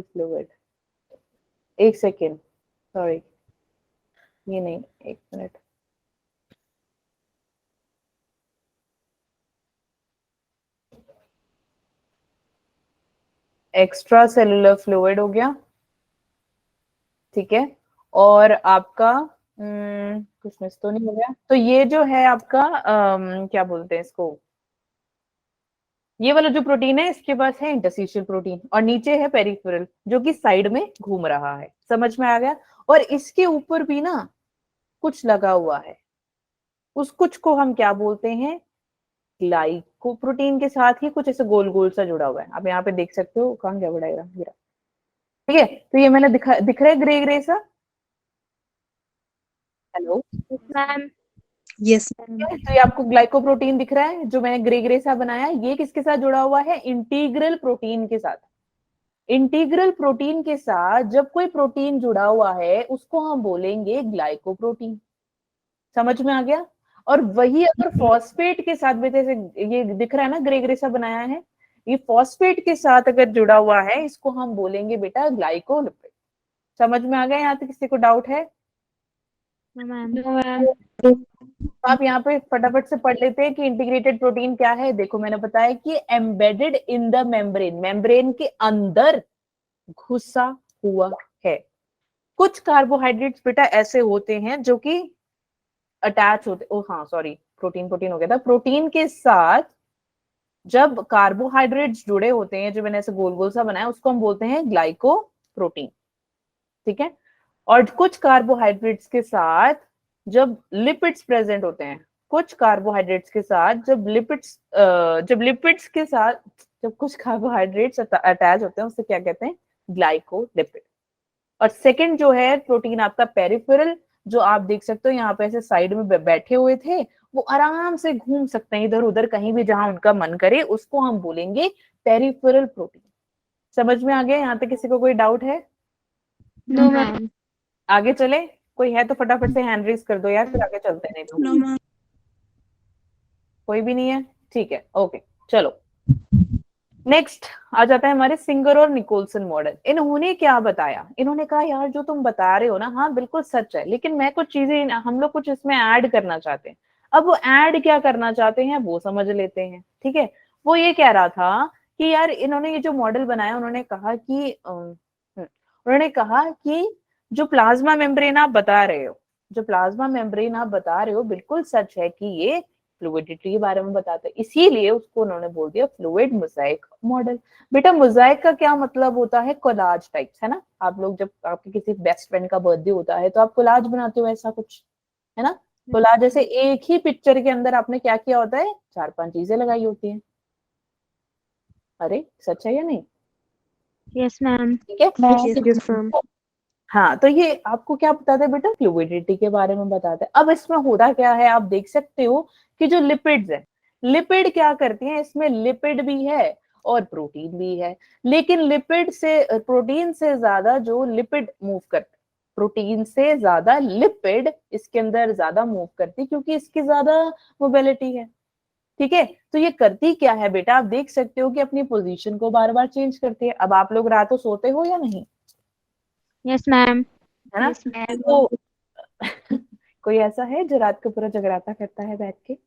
फ्लूइड। एक सेकेंड, सॉरी, ये नहीं, एक मिनट। एक्स्ट्रा सेलुलर फ्लूइड हो गया, ठीक है, और आपका कुछ मिस तो नहीं हो गया? तो ये जो है आपका क्या बोलते हैं इसको, ये वाला जो प्रोटीन है इसके पास है इंटरस्टिशियल प्रोटीन, और नीचे है पेरिफेरल जो कि साइड में घूम रहा है। समझ में आ गया? और इसके ऊपर भी ना कुछ लगा हुआ है, उस कुछ को हम क्या बोलते हैं? ग्लाइकोप्रोटीन के साथ ही कुछ ऐसे गोल गोल सा जुड़ा हुआ है। आप यहाँ पे देख सकते हो, कहाँ गया बढ़ाएगा गिरा, ठीक है? तो ये मैंने दिख रहा है ग्रे ग्रे सा। Hello Ma'am. Yes, ma'am. तो ये आपको ग्लाइकोप्रोटीन दिख रहा है जो मैंने ग्रे ग्रे सा बनाया, ये किसके साथ जुड़ा हुआ है? इंटीग्रल प्रोटीन के साथ। इंटीग्रल प्रोटीन के साथ जब कोई प्रोटीन जुड़ा हुआ है उसको हम बोलेंगे ग्लाइकोप्रोटीन। समझ में आ गया? और वही अगर फॉस्फेट के साथ भी, जैसे ये दिख रहा है ना ग्रे ग्रे सा बनाया है, ये फॉस्फेट के साथ अगर जुड़ा हुआ है इसको हम बोलेंगे बेटा ग्लाइकोलिपिड। समझ में आ गया? यहाँ तक किसी को डाउट है? No, ma'am. No, ma'am. तो आप यहाँ पे फटाफट से पढ़ लेते हैं कि इंटीग्रेटेड प्रोटीन क्या है। देखो मैंने बताया कि embedded in the membrane, membrane के अंदर घुसा हुआ है। कुछ कार्बोहाइड्रेट्स बेटा ऐसे होते हैं जो कि अटैच होते, ओ हाँ सॉरी, प्रोटीन हो गया था। प्रोटीन के साथ जब कार्बोहाइड्रेट्स जुड़े होते हैं, जो मैंने ऐसे गोल गोल सा बनाया, उसको हम बोलते हैं ग्लाइकोप्रोटीन, ठीक है? और कुछ कार्बोहाइड्रेट्स के साथ जब लिपिड्स प्रेजेंट होते हैं, कुछ कार्बोहाइड्रेट्स के साथ जब कुछ कार्बोहाइड्रेट्स अटैच होते हैं उससे क्या कहते हैं, ग्लाइकोलिपिड। और सेकंड जो है प्रोटीन आपका पेरिफेरल, जो आप देख सकते हो यहाँ पे ऐसे साइड में बैठे हुए थे, वो आराम से घूम सकते हैं इधर उधर कहीं भी जहां उनका मन करे, उसको हम बोलेंगे पेरिफेरल प्रोटीन। समझ में आ गया? यहाँ तक किसी को कोई डाउट है? No, ma'am. आगे चले? कोई है तो फटाफट से हैंड रेज कर दो यार, फिर आगे चलते हैं। नहीं तो No, ma'am. कोई भी नहीं है, ठीक है, ओके चलो। नेक्स्ट आ जाता है हमारे सिंगर और निकोलसन मॉडल। इन्होंने क्या बताया, इन्होंने कहा यार जो तुम बता रहे हो ना, हाँ बिल्कुल सच है, लेकिन मैं कुछ चीजें, हम लोग कुछ इसमें ऐड करना चाहते हैं। अब वो ऐड क्या करना चाहते हैं वो समझ लेते हैं, ठीक है। वो ये कह रहा था कि यार इन्होंने ये जो मॉडल बनाया, उन्होंने कहा कि जो प्लाज्मा मेम्ब्रेन आप बता रहे हो, बिल्कुल सच है कि ये फ्लूइडिटी के बारे में बताते हैं, इसीलिए उसको उन्होंने बोल दिया फ्लूइड मोजाइक मॉडल। बेटा मोजाइक का क्या मतलब होता है? कोलाज टाइप्स, है ना। आप लोग जब आपके किसी बेस्ट फ्रेंड का बर्थडे होता है तो आप कोलाज बनाते हो, ऐसा कुछ है ना। कोलाज जैसे एक ही पिक्चर के अंदर आपने क्या किया होता है, 4-5 चीजें लगाई होती हैं। अरे सच है या नहीं? Yes, ma'am. ठीक है। Yes, ma'am. हाँ, तो ये आपको क्या बताता है बेटा? फ्लूइडिटी के बारे में बताता है। अब इसमें होता क्या है, आप देख सकते हो कि जो लिपिड्स है, लिपिड क्या करती हैं, इसमें लिपिड भी है और प्रोटीन भी है, लेकिन लिपिड से प्रोटीन से ज्यादा जो लिपिड मूव करते, प्रोटीन से ज्यादा लिपिड इसके अंदर ज्यादा मूव करती, क्योंकि इसकी ज्यादा मोबिलिटी है। ठीक है, तो ये करती क्या है बेटा, आप देख सकते हो कि अपनी पोजीशन को बार बार चेंज करती है। अब आप लोग रात को सोते हो या नहीं, Yes, ma'am. है ना। Yes, ma'am. तो कोई ऐसा है जो रात को पूरा जगराता करता है बैठ के?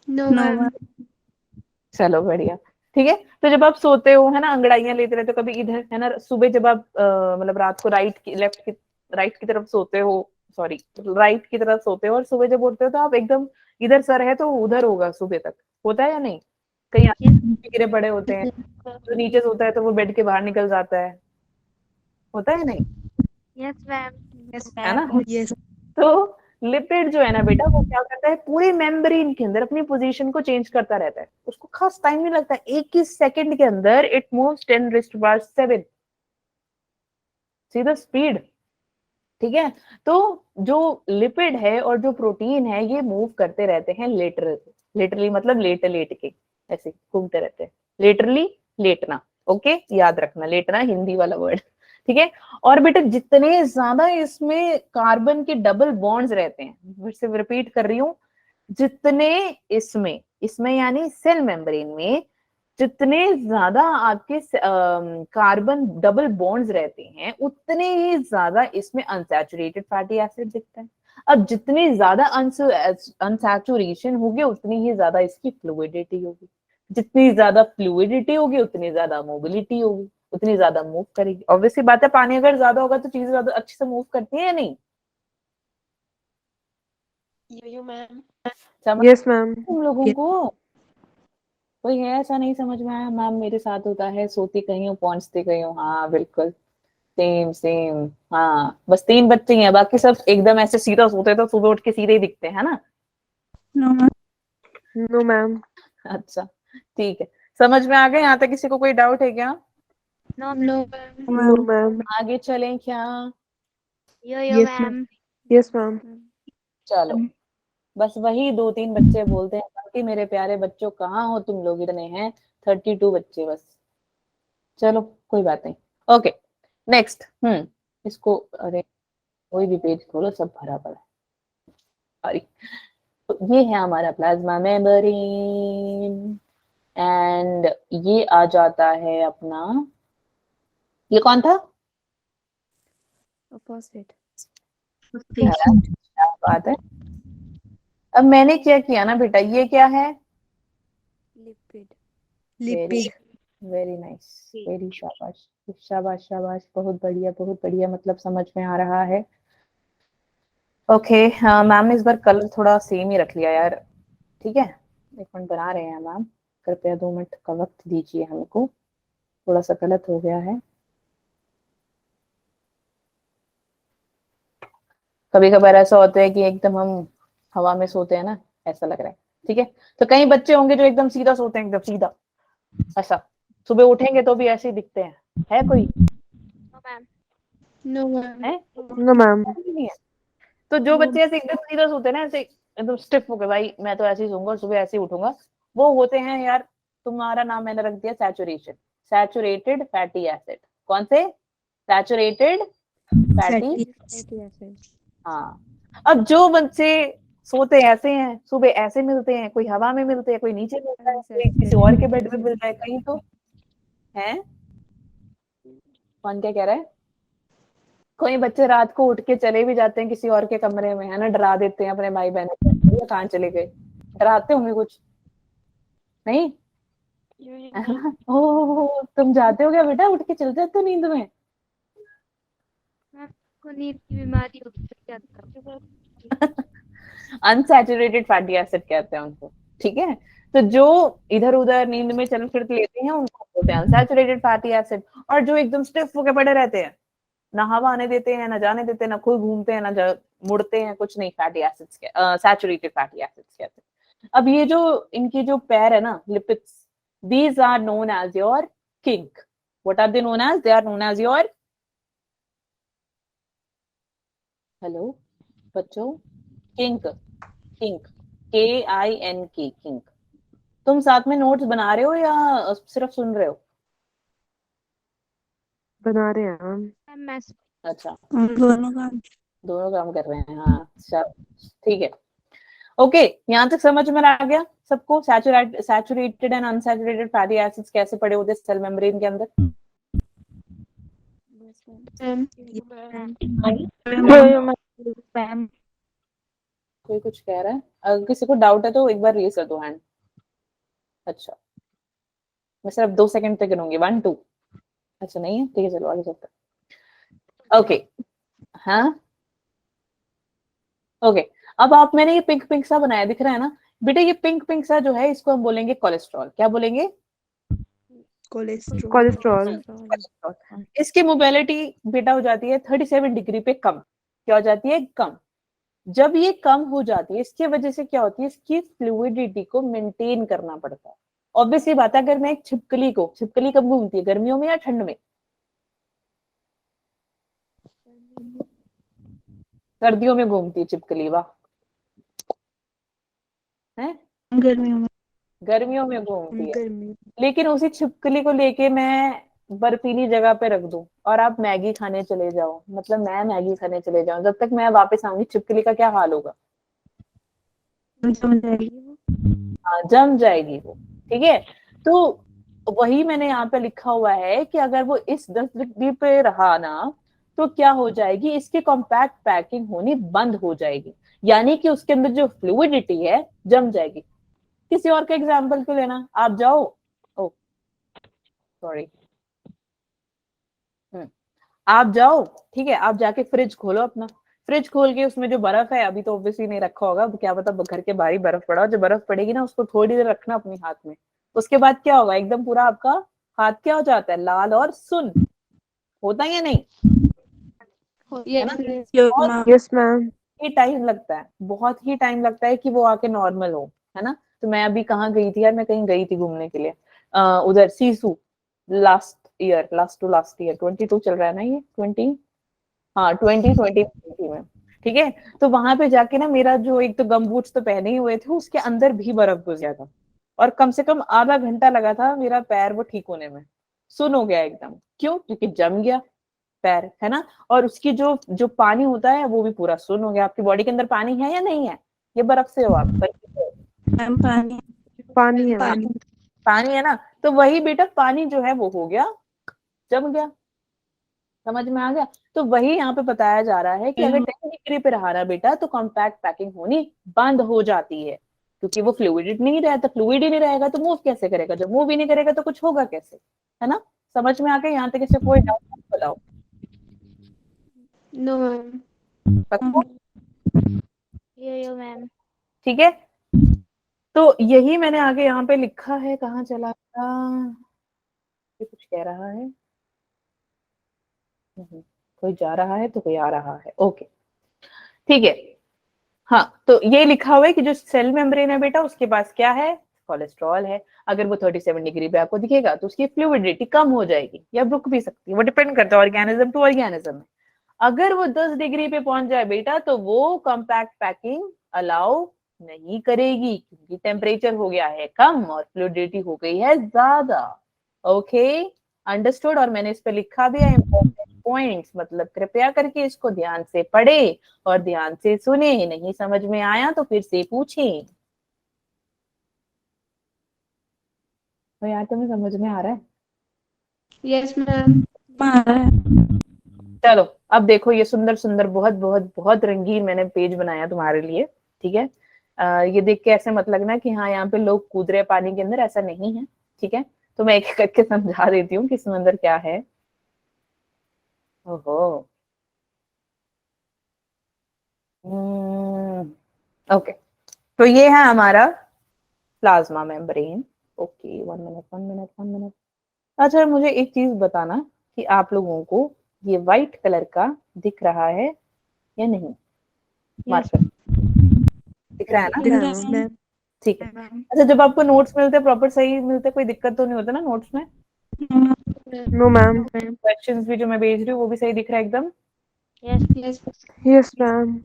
No, No, ma'am. ma'am. चलो बढ़िया, ठीक है। तो जब आप सोते हो, है ना, अंगड़ाइयां लेते रहते हो कभी इधर, है ना, सुबह जब आप मतलब रात को राइट की तरफ सोते हो, सॉरी राइट की तरफ सोते हो, और सुबह जब उठते हो तो आप एकदम इधर सर है तो उधर होगा सुबह तक, होता है या नहीं? कहीं गिरे पड़े होते हैं, तो नीचे सोता है तो वो बेड के बाहर निकल जाता है, होता है नहीं, Yes, ma'am. Yes, है ना। Yes. तो लिपिड जो है ना बेटा, वो क्या करता है, पूरे मेम्ब्रेन के अंदर अपनी पोजीशन को चेंज करता रहता है, उसको खास टाइम नहीं लगता है, 21 सेकंड के अंदर इट मूव्स 10⁻⁷ सीधा स्पीड। ठीक है, तो जो लिपिड है और जो प्रोटीन है ये मूव करते रहते हैं लेटरली मतलब लेट लेट के ऐसे घूमते रहते हैं, लेटरली लेटना, ओके याद रखना, लेटना हिंदी वाला वर्ड, ठीक है। और बेटा जितने ज्यादा इसमें कार्बन के डबल बॉन्ड्स रहते हैं, फिर से रिपीट कर रही हूँ, जितने इसमें इसमें यानी सेल मेम्ब्रेन में जितने ज्यादा आपके कार्बन डबल बॉन्ड्स रहते हैं, उतने ही ज्यादा इसमें अनसैचुरेटेड फैटी एसिड दिखता है। अब जितनी ज्यादा अनसैचुरेशन होगी उतनी ही ज्यादा इसकी फ्लूइडिटी होगी, जितनी ज्यादा फ्लूइडिटी होगी उतनी ज्यादा मोबिलिटी होगी, उतनी ज्यादा मूव करेगी। ऑब्वियसली बात है, पानी अगर ज्यादा होगा तो चीजें ज्यादा अच्छे से मूव करती है या नहीं? You, ma'am. समझ Yes, ma'am. तुम लोगों Yes. को कोई है ऐसा नहीं समझ में आया? मैम मेरे साथ होता है, सोती कहीं हूँ पहुंचती कहीं हूँ, हाँ बिल्कुल सेम सेम। हाँ बस 3 बच्चे ही हैं, बाकी सब एकदम ऐसे सीधा सोते तो सुबह उठ के सीधे ही दिखते हैं, है ना। No, ma'am. No, ma'am. अच्छा ठीक है, समझ में आ गए? यहाँ तक किसी को कोई डाउट है क्या? No, ma'am. No, ma'am. आगे चलें क्या? Yo, yo, Yes, ma'am. Yes, ma'am. चलो, बस वही 2-3 बच्चे बोलते हैं, बाकी मेरे प्यारे बच्चों कहाँ हो तुम लोग, इतने हैं 32 बच्चे बस। चलो कोई बात नहीं, ओके नेक्स्ट। इसको, अरे कोई भी पेज खोलो सब भरा पड़ा है, सॉरी। तो ये है हमारा प्लाज्मा मेम्ब्रेन, एंड ये आ जाता है अपना, ये कौन था? Opposite. क्या बात है। अब मैंने क्या किया ना बेटा, ये क्या है? Lipid. Very Lipid. Very nice, very शाबाश शाबाश शाबाश, बहुत बढ़िया बहुत बढ़िया, मतलब समझ में आ रहा है। ओके हाँ, मैम ने इस बार कलर थोड़ा सेम ही रख लिया यार, ठीक है। 1 मिनट बना रहे हैं मैम, कृपया 2 मिनट का वक्त दीजिए हमको, थोड़ा सा गलत हो गया है। कभी कभार ऐसा होता है कि एकदम हम हवा में सोते हैं ना, ऐसा लग रहा है। ठीक है, तो कई बच्चे होंगे जो एकदम सीधा सोते हैं, एकदम सीधा ऐसा, सुबह उठेंगे तो भी ऐसे ही दिखते हैं। है कोई? No, ma'am. No, ma'am. है? No, ma'am. नहीं है। तो जो बच्चे ऐसे एकदम सीधा सोते हैं ना, ऐसे एकदम स्टिफ होके, भाई मैं तो ऐसे ही सोऊंगा, सुबह ऐसे ही उठूंगा, वो होते हैं यार, तुम्हारा नाम मैंने रख दिया सैचुरेशन, सैचुरेटेड फैटी एसिड। कौन से? Saturated fatty. Fatty acid. हाँ। अब जो बच्चे सोते ऐसे हैं, सुबह ऐसे मिलते हैं, कोई हवा में मिलते हैं, कोई नीचे मिलता है, कोई किसी और के बेड में मिलता है, कहीं तो है। कौन क्या कह रहा है? कोई बच्चे रात को उठ के चले भी जाते हैं किसी और के कमरे में, है ना, डरा देते हैं अपने भाई बहनों को, भैया कहाँ चले गए, डराते होंगे कुछ नहीं? ओह, तुम जाते हो क्या बेटा, उठ के चल जाते हो नींद में? मैम को नींद की बीमारी होगी तो क्या करूं? अनसैचुरेटेड फैटी एसिड कहते हैं उनको। ठीक है, तो जो इधर उधर नींद में चल फिर लेते हैं उनको बोलते हैं अनसैचुरेटेड फैटी एसिड। और जो एकदम स्टिफ होके पड़े रहते हैं, ना हवा आने देते हैं, ना जाने देते हैं, ना खुद घूमते हैं, ना मुड़ते हैं, कुछ नहीं, फैटी एसिड्स के सैचुरेटेड फैटी एसिड्स कहते हैं। अब ये जो इनकी जो पैर है ना, lipids, these are known as your kink. What are they known as? They are known as your, hello बच्चों, किंक। Kink, KINK, kink. तुम साथ में नोट्स बना रहे हो या सिर्फ सुन रहे हो? बना रहे हैं हम। मैम मैं अच्छा, हम दोनों काम दोनों काम कर रहे हैं, हाँ अच्छा, ठीक है। ओके, यहाँ तक समझ में आ गया सबको? Saturated and unsaturated fatty acids कैसे पड़े होते हैं सेल मेम्ब्रेन के अंदर? मैम मैम कोई कुछ कह रहा है? अगर किसी को डाउट है तो एक बार रेज कर दो हैंड। अच्छा, मैं सिर्फ 2 सेकंड तक गिनूंगी, 1 2। अच्छा नहीं है, ठीक है, चलो आगे चलते हैं। ओके, हाँ ओके। अब आप, मैंने ये पिंक पिंक सा बनाया, दिख रहा है ना बेटा? ये पिंक पिंक सा जो है, इसको हम बोलेंगे कोलेस्ट्रॉल। क्या बोलेंगे? Cholesterol cholesterol. कोलेस्ट्रॉल। इसकी मोबिलिटी बेटा हो जाती है 37 डिग्री पे कम। क्या हो जाती है? कम। जब ये कम हो जाती है, इसकी वजह से क्या होती है, इसकी फ्लूइडिटी को मेंटेन करना पड़ता है। ऑब्वियसली बात है, अगर मैं एक छिपकली को, छिपकली कब घूमती है, गर्मियों में या ठंड में? सर्दियों में घूमती है छिपकली, वाह। है, गर्मियों में गर्मियों में घूमती है। गर्मी लेकिन उसी छिपकली को लेके मैं बर्फीली जगह पे रख दूं और आप मैगी खाने चले जाओ, मतलब मैं मैगी खाने चले जाऊं, जब तक मैं वापस आऊंगी छिपकली का क्या हाल होगा? समझ आएगी वो। हाँ, जम जाएगी वो। ठीक है, तो वही मैंने यहाँ पे लिखा हुआ है कि अगर वो इस 10 डिग्री पे रहा ना, तो क्या हो जाएगी, इसकी कॉम्पैक्ट पैकिंग होनी बंद हो जाएगी, यानी कि उसके अंदर जो फ्लूइडिटी है जम जाएगी। किसी और का एग्जाम्पल क्यों लेना, आप जाओ, ओ सॉरी, आप जाओ, ठीक है, आप जाके फ्रिज खोलो अपना, फ्रिज खोल के उसमें जो बर्फ है, अभी तो ऑब्वियसली नहीं रखा होगा, क्या पता घर के बाहर ही बर्फ पड़ा हो, जो बर्फ पड़ेगी ना उसको थोड़ी देर रखना अपने हाथ में। उसके बाद क्या होगा, एकदम पूरा आपका हाथ क्या हो जाता है, लाल और सुन होता है या नहीं? है ना? बहुत यस मैम। ही टाइम लगता है, बहुत ही टाइम लगता है कि वो आके नॉर्मल हो, है ना? तो मैं अभी कहाँ गई थी यार, मैं कहीं गई थी घूमने के लिए, उधर Sissu, last to last year 22 चल रहा है ना, ये 20, हाँ 2020 में। ठीक है, तो वहां पे जाके ना, मेरा जो, एक तो गम बूट्स तो पहने ही हुए थे, उसके अंदर भी बर्फ घुस गया था, और कम से कम आधा घंटा लगा था मेरा पैर वो ठीक होने में। सुन हो गया एकदम, क्यों? क्योंकि जम गया पैर, है ना? और उसकी जो जो पानी होता है वो भी पूरा सुन हो गया। आपकी बॉडी के अंदर पानी है या नहीं है? ये बर्फ से हो आप, मैम पानी पानी है मैम। पानी पानी है ना? तो वही बेटा, पानी जो है वो हो गया, जम गया। समझ में आ गया? तो वही यहाँ पे बताया जा रहा है कि अगर 10 डिग्री पे रहा ना बेटा, तो कॉम्पैक्ट पैकिंग होनी बंद हो जाती है, क्योंकि वो फ्लूइड नहीं रहता, फ्लूइड ही नहीं रहेगा तो मूव कैसे करेगा, जब मूव ही नहीं करेगा तो कुछ होगा कैसे, है ना? समझ में आ गया? यहाँ तक किसी कोई डाउट बताओ? No ma'am. पक्का? Yo ma'am. ठीक है, तो यही मैंने आगे यहाँ पे लिखा है, कहाँ चला था, ये कुछ कह रहा है, नहीं, कोई जा रहा है तो कोई आ रहा है, ओके ठीक है। हाँ, तो ये लिखा हुआ है कि जो सेल मेम्ब्रेन है बेटा उसके पास क्या है, कोलेस्ट्रॉल है। अगर वो 37 डिग्री पे आपको दिखेगा तो उसकी फ्लूइडिटी कम हो जाएगी या रुक भी सकती है, वो डिपेंड करता है ऑर्गेनिज्म टू ऑर्गेनिज्म। अगर वो 10 डिग्री पे पहुंच जाए बेटा तो वो कॉम्पैक्ट पैकिंग अलाउ नहीं करेगी, क्योंकि टेम्परेचर हो गया है कम और फ्लूइडिटी हो गई है ज्यादा। Okay, understood. और मैंने इस पे लिखा भी है इंपॉर्टेंट पॉइंट्स, मतलब कृपया करके इसको ध्यान से पढ़े और ध्यान से सुने। नहीं समझ में आया तो फिर से पूछें। तो यार तुम्हें समझ में आ रहा है? Yes ma'am. आ रहा है। चलो अब देखो, ये सुंदर सुंदर बहुत बहुत बहुत रंगीन मैंने पेज बनाया तुम्हारे लिए, ठीक है। ये देख के ऐसे मत लगना कि हाँ यहाँ पे लोग कूद रहे पानी के अंदर, ऐसा नहीं है, ठीक है। तो मैं एक एक करके समझा देती हूँ कि इसमें अंदर क्या है। ओहो, ओके, तो ये है हमारा प्लाज्मा मेम्ब्रेन। Okay, 1 minute. अच्छा मुझे एक चीज बताना कि आप लोगों को ये व्हाइट कलर का दिख रहा है या नहीं, मार्कर दिख रहा है ना? दिख रहा है Yes, मैम। ma'am. ठीक है। Ma'am. अच्छा, जब आपको नोट्स मिलते हैं प्रॉपर सही मिलते, कोई दिक्कत तो नहीं होता ना नोट्स में? No ma'am. क्वेश्चंस भी जो मैं भेज रही हूँ वो भी सही दिख रहा है एकदम? Yes. Yes ma'am.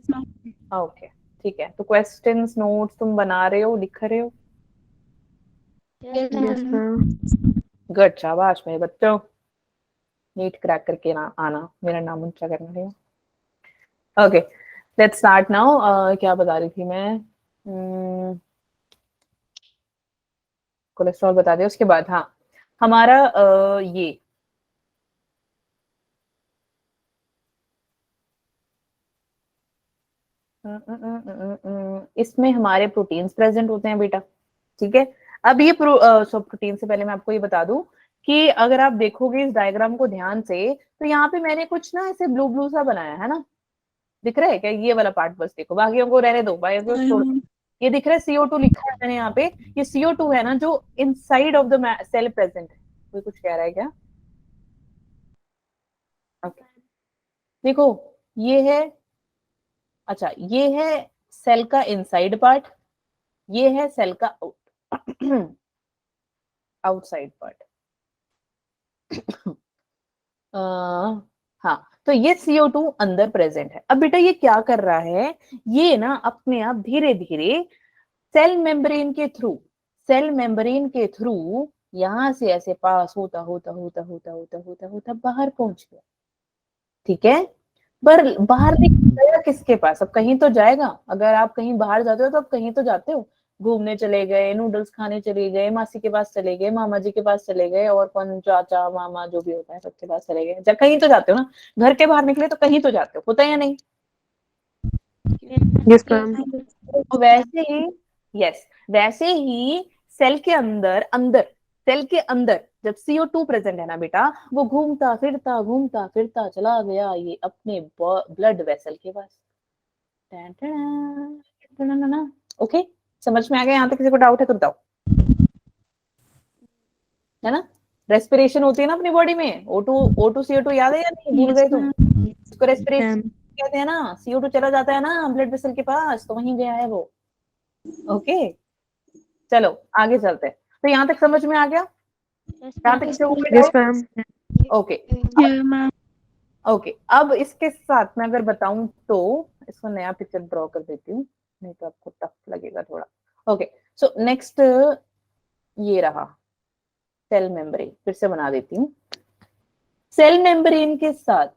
ओके, ठीक है। तो क्वेश्चंस नोट्स तुम बना रहे हो, लिख रहे हो? Yes, yes ma'am. Ma'am. Good, शाबाश मेरे बच्चों, नीट क्रैक करके ना आना, मेरा नाम ऊंचा करना रहेगा। Okay, let's start now. क्या बता रही थी मैं? कोलेस्ट्रॉल बता दिया, उसके बाद हाँ हमारा ये इसमें हमारे प्रोटीन्स प्रेजेंट होते हैं बेटा, ठीक है। अब ये प्रोटीन से पहले मैं आपको ये बता दूं कि अगर आप देखोगे इस डायग्राम को ध्यान से, तो यहाँ पे मैंने कुछ ना ऐसे ब्लू ब्लू सा बनाया है ना, दिख रहा है क्या? ये वाला पार्ट बस देखो, बाकियों को रहने दो, बाकियों को छोड़ दो। ये दिख रहा है CO2 लिखा है मैंने यहाँ पे, ये CO2 है ना जो inside of the cell present है। कोई कुछ कह रहा है क्या? ओके, देखो ये है, अच्छा ये है सेल का इनसाइड पार्ट, ये है सेल का आउटसाइड पार्ट। हाँ, तो ये CO2 अंदर प्रेजेंट है। अब बेटा ये क्या कर रहा है, ये ना अपने आप धीरे धीरे सेल मेम्ब्रेन के थ्रू यहां से ऐसे पास होता बाहर पहुंच गया, ठीक है। पर बाहर गया किसके पास? अब कहीं तो जाएगा। अगर आप कहीं बाहर जाते हो तो आप कहीं तो जाते हो, घूमने चले गए, नूडल्स खाने चले गए, मासी के पास चले गए, मामा जी के पास चले गए, और कौन, चाचा मामा जो भी होता है सबके पास चले गए, जब कहीं तो जाते हो ना, घर के बाहर निकले तो कहीं तो जाते हो, होता है या नहीं? Yes ma'am. तो वैसे ही, यस, वैसे ही सेल के अंदर जब CO2 प्रेजेंट है ना बेटा, वो घूमता फिरता चला गया ये अपने ब्लड वेसल के पास। ओके, समझ में आ गया? यहाँ तक किसी को डाउट है तो बताओ, है ना? रेस्पिरेशन होती है ना अपनी बॉडी में, O2 CO2 याद है या नहीं, भूल गए तुम? उसको रेस्पिरेशन कहते हैं ना, CO2 चला जाता है ना ब्लड वेसल के पास, तो वहीं गया है वो। ओके, चलो आगे चलते हैं। तो यहाँ तक समझ में आ गया? यहाँ तक किसी को कोई yes doubt? Ma'am. Okay, Yeah, ma'am. Okay, अब इसके साथ में अगर बताऊं तो इसको नया पिक्चर ड्रॉ कर देती हूँ, नहीं तो आपको टफ लगेगा थोड़ा। ओके, सो नेक्स्ट ये रहा सेल मेम्ब्रेन, फिर से बना देती हूँ। सेल मेम्ब्रेन के साथ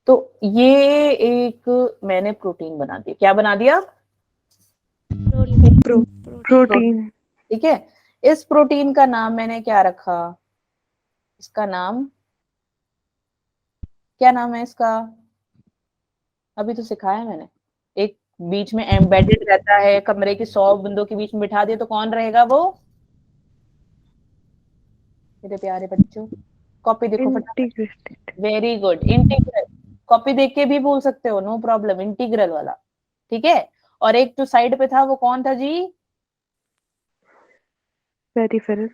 तो ये एक मैंने प्रोटीन बना दिया। क्या बना दिया? प्रोटीन। ठीक है। इस प्रोटीन का नाम मैंने क्या रखा? इसका नाम क्या नाम है इसका? अभी तो सिखाया मैंने। एक बीच में एम्बेडेड रहता है, कमरे की 100 बंदों के बीच में बिठा दिया तो कौन रहेगा वो? मेरे प्यारे बच्चों, कॉपी देखो फटाफट। Integrated. Very good, integral. Copy देख के भी बोल सकते हो, नो प्रॉब्लम, इंटीग्रल वाला, ठीक है। और एक जो साइड पे था वो कौन था जी? Peripheral.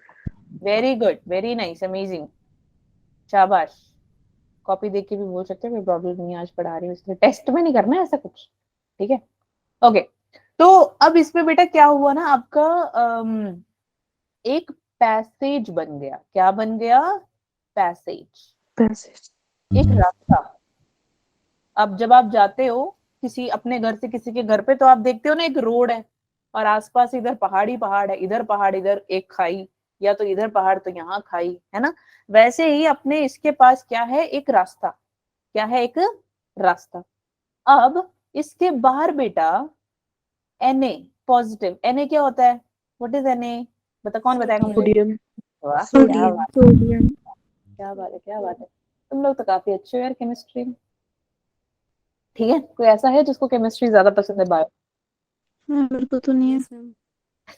Very good, very nice, amazing, शाबाश। कॉपी देख के भी बोल सकते हो, कोई प्रॉब्लम नहीं है, आज पढ़ा रही हूँ इसलिए टेस्ट में नहीं करना है ऐसा कुछ, ठीक है। ओके, तो अब इसमें बेटा क्या हुआ ना, आपका एक पैसेज बन गया। क्या बन गया? Passage, passage. एक रास्ता। अब जब आप जाते हो किसी अपने घर से किसी के घर पे, तो आप देखते हो ना एक रोड है और आसपास इधर पहाड़ी पहाड़ है, इधर पहाड़, इधर एक खाई, या तो इधर पहाड़ तो यहाँ खाई, है ना। वैसे ही अपने इसके पास क्या है? एक रास्ता। क्या है? एक रास्ता। अब इसके बाहर बेटा Na पॉजिटिव, Na क्या होता है? What is Na? बता, कौन बताएगा मुझे? सोडियम। वाह, क्या सोडियम बात, सोडियम क्या बात है, क्या बात है। तुम लोग तो काफी अच्छे हो यार केमिस्ट्री में। ठीक है, कोई ऐसा है जिसको केमिस्ट्री ज्यादा पसंद है? बायो? मेरे को तो नहीं है।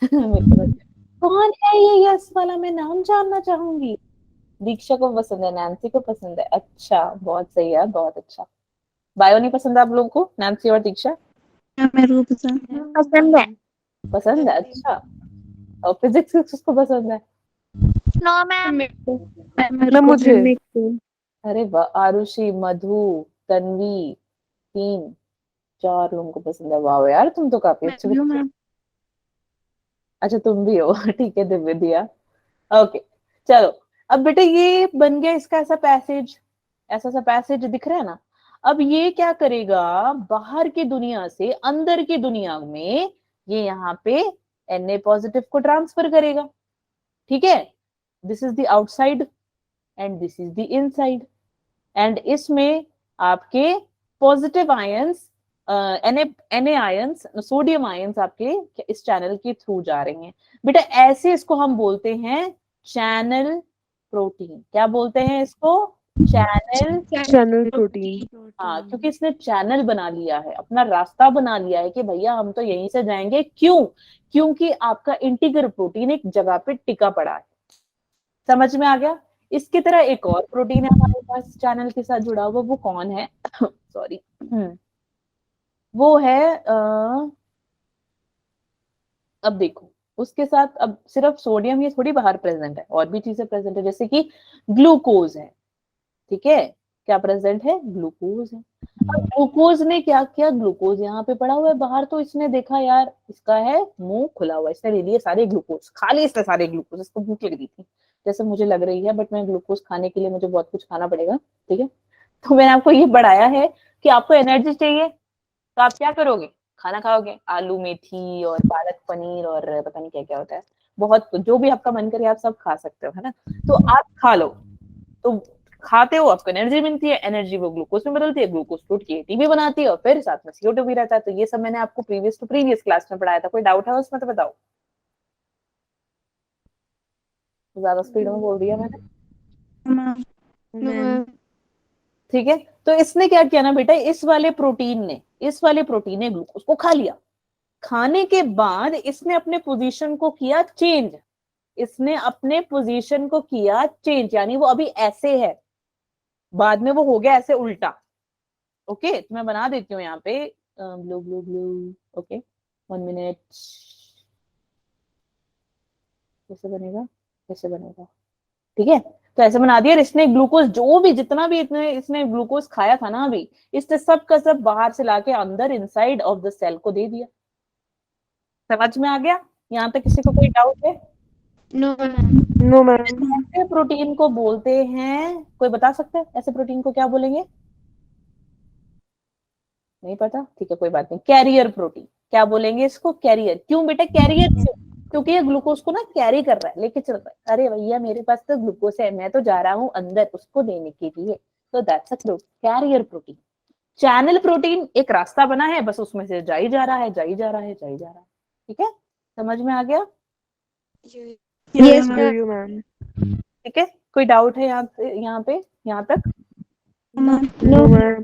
मेरे को बस- कौन है ये यस वाला? मैं नाम जानना चाहूंगी। दीक्षा को पसंद है, नैन्सी को पसंद है, अच्छा बहुत सही है, बहुत अच्छा। बायो नहीं पसंद है आप लोगों को, नैन्सी और दीक्षा? मेरे को पसंद है। पसंद है। पसंद है, अच्छा। और फिजिक्स किसको पसंद है? No ma'am. मेरे को ना मुझे। मेरे को अरे वाह, आरुषि, मधु, तन्वी, 3 4 लोगों को पसंद है। वाह यार, तुम तो काफी मैं अच्छे भी हूँ बच्चे हो। मैम। अच्छा तुम भी हो ठीक है, दिव्य दिया। ओके, चलो। अब बेटा ये बन गया इसका ऐसा पैसेज, ऐसा सा पैसेज दिख रहा है ना। अब ये क्या करेगा? बाहर की दुनिया से अंदर की दुनिया में ये यहाँ पे Na पॉजिटिव को ट्रांसफर करेगा, ठीक है। This is the outside and this is the inside. And इसमें आपके positive ions, Na ions, sodium ions आपके इस चैनल के थ्रू जा रही हैं। बेटा ऐसे इसको हम बोलते हैं चैनल प्रोटीन। क्या बोलते हैं इसको? चैनल। Channel protein. हाँ, क्योंकि इसने चैनल बना लिया है, अपना रास्ता बना लिया है कि भैया हम तो यहीं से जाएंगे। क्यों? क्योंकि आपका इंटीग्रल प्रोटीन एक जगह पे टिका पड़ा है। समझ में आ गया? इसकी तरह एक और प्रोटीन है हमारे पास चैनल के साथ जुड़ा हुआ, वो कौन है? सॉरी, वो है अब देखो, उसके साथ अब सिर्फ सोडियम ये थोड़ी बाहर प्रेजेंट है, और भी चीजें प्रेजेंट है, जैसे कि ग्लूकोज है, ठीक है। क्या प्रेजेंट है? ग्लूकोज है। अब ग्लूकोज ने क्या किया? ग्लूकोज यहाँ पे पड़ा हुआ है बाहर, तो इसने देखा यार इसका है मुंह खुला हुआ, इसने ले लिए सारे ग्लूकोज, खा लिए इसने सारे ग्लूकोज। इसको भूख लग रही थी जैसे मुझे लग रही है, बट मैं ग्लूकोज खाने के लिए मुझे बहुत कुछ खाना पड़ेगा, ठीक है। तो मैंने आपको ये बढ़ाया है कि आपको एनर्जी चाहिए, तो आप क्या करोगे? खाना खाओगे, आलू मेथी और पालक पनीर और पता नहीं क्या क्या होता है, बहुत जो भी आपका मन करे आप सब खा सकते हो, है ना। तो आप खा लो, तो खाते हो आपको एनर्जी मिलती है, एनर्जी वो ग्लूकोज में बदलती है, ग्लूकोज फ्रूट की एटीपी बनाती है और फिर साथ में CO2 भी रहता है। तो ये सब मैंने आपको प्रीवियस क्लास में पढ़ाया था। कोई डाउट है उसमें तो बताओ। ज्यादा स्पीड में बोल दिया मैंने, मैम ठीक है। तो इसने क्या किया ना बेटा, इस वाले प्रोटीन ने ग्लूकोज को खा लिया। खाने के बाद इसने अपने पोजीशन को किया चेंज, इसने अपने पोजीशन को किया चेंज, यानी वो अभी ऐसे है, बाद में वो हो गया ऐसे उल्टा। ओके, तो मैं बना देती हूँ यहाँ पे blue blue blue. Okay, 1 minute. कैसे बनेगा? कैसे बनेगा? ठीक है, तो ऐसे बना दिया। इसने ग्लूकोज जो भी जितना भी इसने ग्लूकोज खाया था ना अभी, इसने सब का सब बाहर से लाके अंदर इनसाइड ऑफ द सेल को दे दिया। समझ में आ गया? यहाँ पे किसी को कोई डाउट है? No ma'am. No ma'am. ऐसे प्रोटीन को बोलते हैं, कोई बता सकता है ऐसे प्रोटीन को क्या बोलेंगे? नहीं पता, ठीक है कोई बात नहीं। Carrier protein. क्या बोलेंगे इसको? कैरियर। क्यों बेटा कैरियर? क्यों? क्योंकि ये ग्लूकोज को ना कैरी कर रहा है, लेके चल रहा है। अरे भैया मेरे पास तो ग्लूकोज है, मैं तो जा रहा हूँ अंदर उसको देने के लिए। तो that's a carrier protein. Channel protein एक रास्ता बना है, बस उसमें से जा ही जा रहा है, जा ही जा रहा है, जा ही जा रहा है। ठीक है, समझ में आ गया? Yes you ma'am. ठीक है, कोई डाउट है यहाँ तक? No ma'am.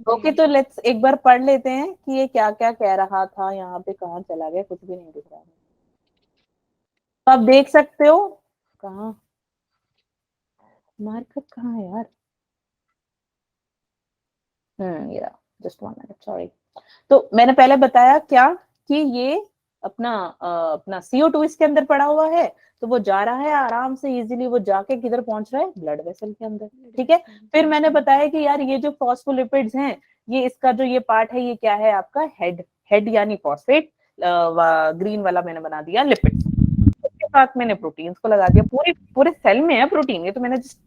ओके, तो लेट्स एक बार पढ़ लेते हैं कि ये क्या क्या कह रहा था। यहाँ पे कहाँ चला गया? कुछ भी नहीं दिख रहा है। तो आप देख सकते हो कहाँ मार्कर कहाँ है यार? ये जस्ट 1 मिनट, सॉरी। तो मैंने पहले बताया क्या कि ये अपना CO2 इसके अंदर पड़ा हुआ है, तो वो जा रहा है आराम से इजीली, वो जाके किधर पहुंच रहा है, ब्लड वेसल के अंदर। ठीक है, फिर मैंने बताया कि यार ये जो फॉस्फोलिपिड्स हैं, ये इसका जो ये पार्ट है, ये क्या है आपका हेड यानी फॉस्फेट, ग्रीन वाला मैंने बना दिया लिपिड। उसके साथ मैंने प्रोटीन्स को लगा दिया, पूरे सेल में है प्रोटीन। ये तो मैंने जस्ट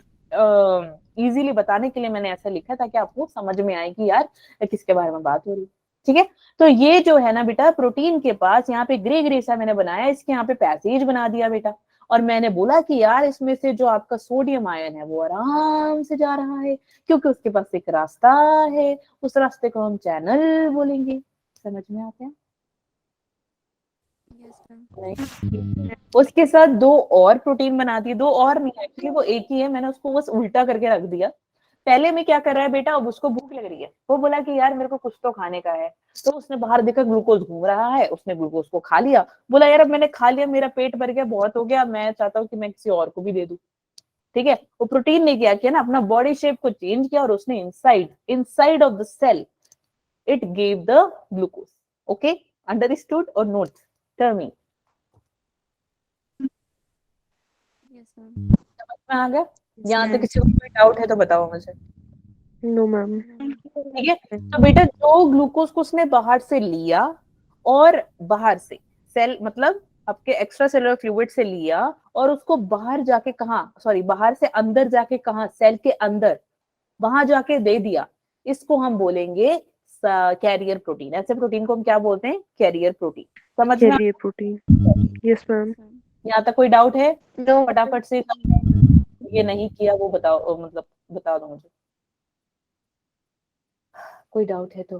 इजीली बताने के लिए मैंने ऐसा लिखा ताकि आपको समझ में आए कि यार किसके बारे में बात हो रही है। ठीक है, तो ये जो है ना बेटा, प्रोटीन के पास यहाँ पे ग्रे ग्रे सा मैंने बनाया, इसके यहाँ पे पैसेज बना दिया बेटा, और मैंने बोला कि यार इसमें से जो आपका सोडियम आयन है वो आराम से जा रहा है, क्योंकि उसके पास एक रास्ता है, उस रास्ते को हम चैनल बोलेंगे। समझ में आता है? उसके साथ दो और प्रोटीन बना दिए, दो और नहीं एक्चुअली वो एक ही है, मैंने उसको बस उल्टा करके रख दिया। पहले में क्या कर रहा है बेटा, अब उसको भूख लग रही है, वो बोला कि यार मेरे को कुछ तो खाने का है, तो उसने बाहर देखा ग्लूकोज घूम रहा है, उसने ग्लूकोज को खा लिया, बोला यार अब मैंने खा लिया, मेरा पेट भर गया, बहुत हो गया, मैं चाहता हूँ कि मैं किसी और को भी दे दूं। ठीक है, वो प्रोटीन ने क्या किया ना, अपना बॉडी शेप को चेंज किया और उसने inside of the cell it gave the glucose. Okay, understood और नोट? टेल मी, समझ में आ गया? यहाँ तक किसी को कोई डाउट है तो बताओ मुझे। No ma'am. ठीक है, तो बेटा जो ग्लूकोज को उसने बाहर से लिया, और बाहर से सेल मतलब आपके एक्स्ट्रा सेलुलर फ्लूइड से लिया, और उसको बाहर जाके बाहर से अंदर जाके सेल के अंदर वहां जाके दे दिया, इसको हम बोलेंगे कैरियर प्रोटीन। ऐसे प्रोटीन को हम क्या बोलते हैं? Carrier protein. समझ में? Carrier protein. Yes ma'am. यहाँ तक कोई डाउट है? फटाफट से ये नहीं किया वो बताओ, मतलब बता दो मुझे, कोई डाउट है तो।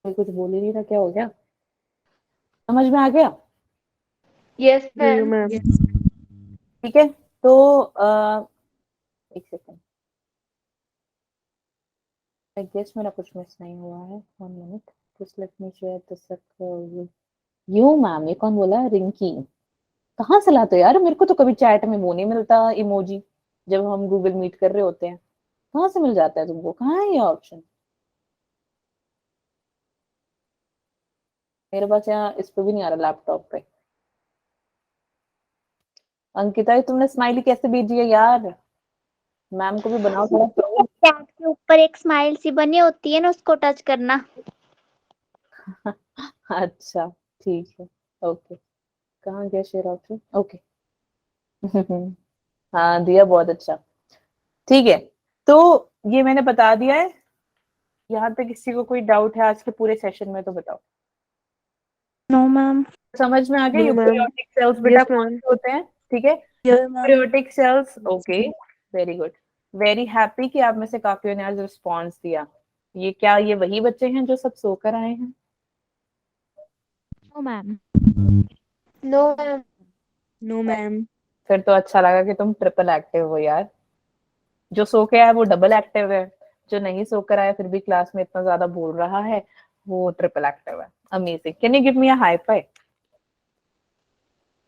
कोई कुछ बोल ही नहीं रहा, क्या हो गया? समझ में आ गया? यस जी मैम। मैम। ठीक है, तो एक सेकंड, आई गेस मेरा कुछ मिस नहीं हुआ है। 1 minute, just let me share this. You ma'am, ये कौन बोला? रिंकी। कहाँ से लाते हो यार, मेरे को तो कभी चैट में वो नहीं मिलता इमोजी, जब हम गूगल मीट कर रहे होते हैं। कहाँ से मिल जाता है तुमको? कहाँ है ये ऑप्शन? मेरे पास यहाँ इस पे भी नहीं आ रहा, लैपटॉप पे। अंकिता, ये तुमने स्माइली कैसे भेजी है यार? मैम को भी बनाओ थोड़ा pro। चैट के ऊपर एक स्माइल सी बनी होती है ना, उसको टच करना। अच्छा ठीक है, ओके। कहाँ गया शेयर ऑप्शन? ओके। हाँ दिया, बहुत अच्छा। ठीक है, तो ये मैंने बता दिया है। यहाँ पे किसी को कोई डाउट है आज के पूरे सेशन में तो बताओ। No ma'am. समझ में आ गया? No, ma'am. यूकेरियोटिक सेल्स बेटा Yes, कौन ma'am. से होते हैं? ठीक है, eukaryotic cells. Okay, very good, very happy कि आप में से काफियों ने आज रिस्पॉन्स दिया। ये क्या ये वही बच्चे हैं जो सब सोकर आए हैं? No ma'am. No ma'am. No, ma'am. फिर तो अच्छा लगा कि तुम ट्रिपल एक्टिव हो यार। जो सो के आया वो डबल एक्टिव है, जो नहीं सोकर आया फिर भी क्लास में इतना ज्यादा बोल रहा है वो ट्रिपल एक्टिव है। Amazing, can you give me a high five?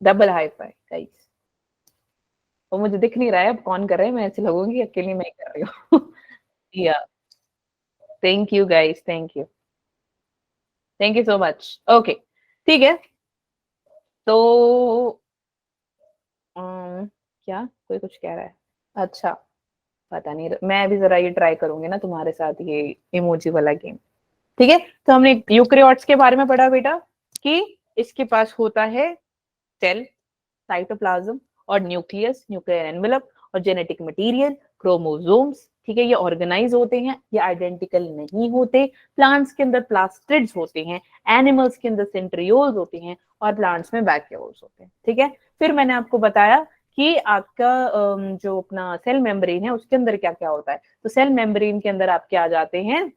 Double high five guys. वो मुझे दिख नहीं रहा है अब कौन कर रहा है, मैं ऐसे लगूंगी अकेली मैं ही कर रही हूँ। या thank you guys, thank you so much. Okay, ठीक है, तो क्या कोई कुछ कह रहा है? अच्छा, पता नहीं, मैं भी जरा ये ट्राई करूंगी ना तुम्हारे साथ ये इमोजी वाला गेम। ठीक है, तो हमने यूकेरियोट्स के बारे में पढ़ा बेटा कि इसके पास होता है सेल, साइटोप्लाज्म और न्यूक्लियस, न्यूक्लियर एनवेलप और जेनेटिक मटेरियल, क्रोमोसोम्स। ठीक है, ये ऑर्गेनाइज होते हैं, ये आइडेंटिकल नहीं होते। प्लांट्स के अंदर प्लास्टिड्स होते हैं, एनिमल्स के अंदर सेंट्रियोल्स होते हैं, और प्लांट्स में वैक्यूल्स होते हैं। ठीक है, फिर मैंने आपको बताया कि आपका जो अपना सेल मेम्ब्रेन है उसके अंदर क्या क्या होता है। तो सेल मेम्ब्रेन के अंदर आपके आ जाते हैं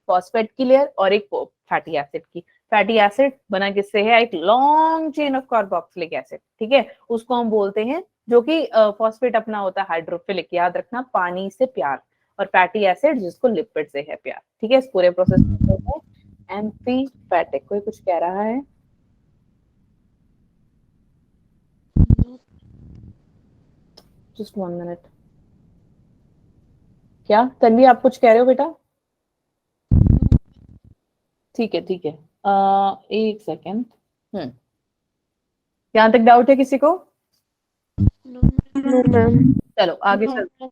फॉस्फेट की लेयर और एक फैटी एसिड की। फैटी एसिड बना किससे है? एक long chain of carboxylic acid. ठीक है, उसको हम बोलते हैं, जो कि फॉस्फेट अपना होता है हाइड्रोफिलिक, याद रखना, पानी से प्यार, और फैटी एसिड जिसको लिपिड से है प्यार। ठीक है, इस पूरे प्रोसेस में एम्फीफैटिक, कोई कुछ कह रहा है? Just 1 minute. क्या तन्वी आप कुछ कह रहे हो बेटा? ठीक है ठीक है, एक सेकेंड। यहाँ तक डाउट है किसी को? No, ma'am. चलो आगे चलते हैं।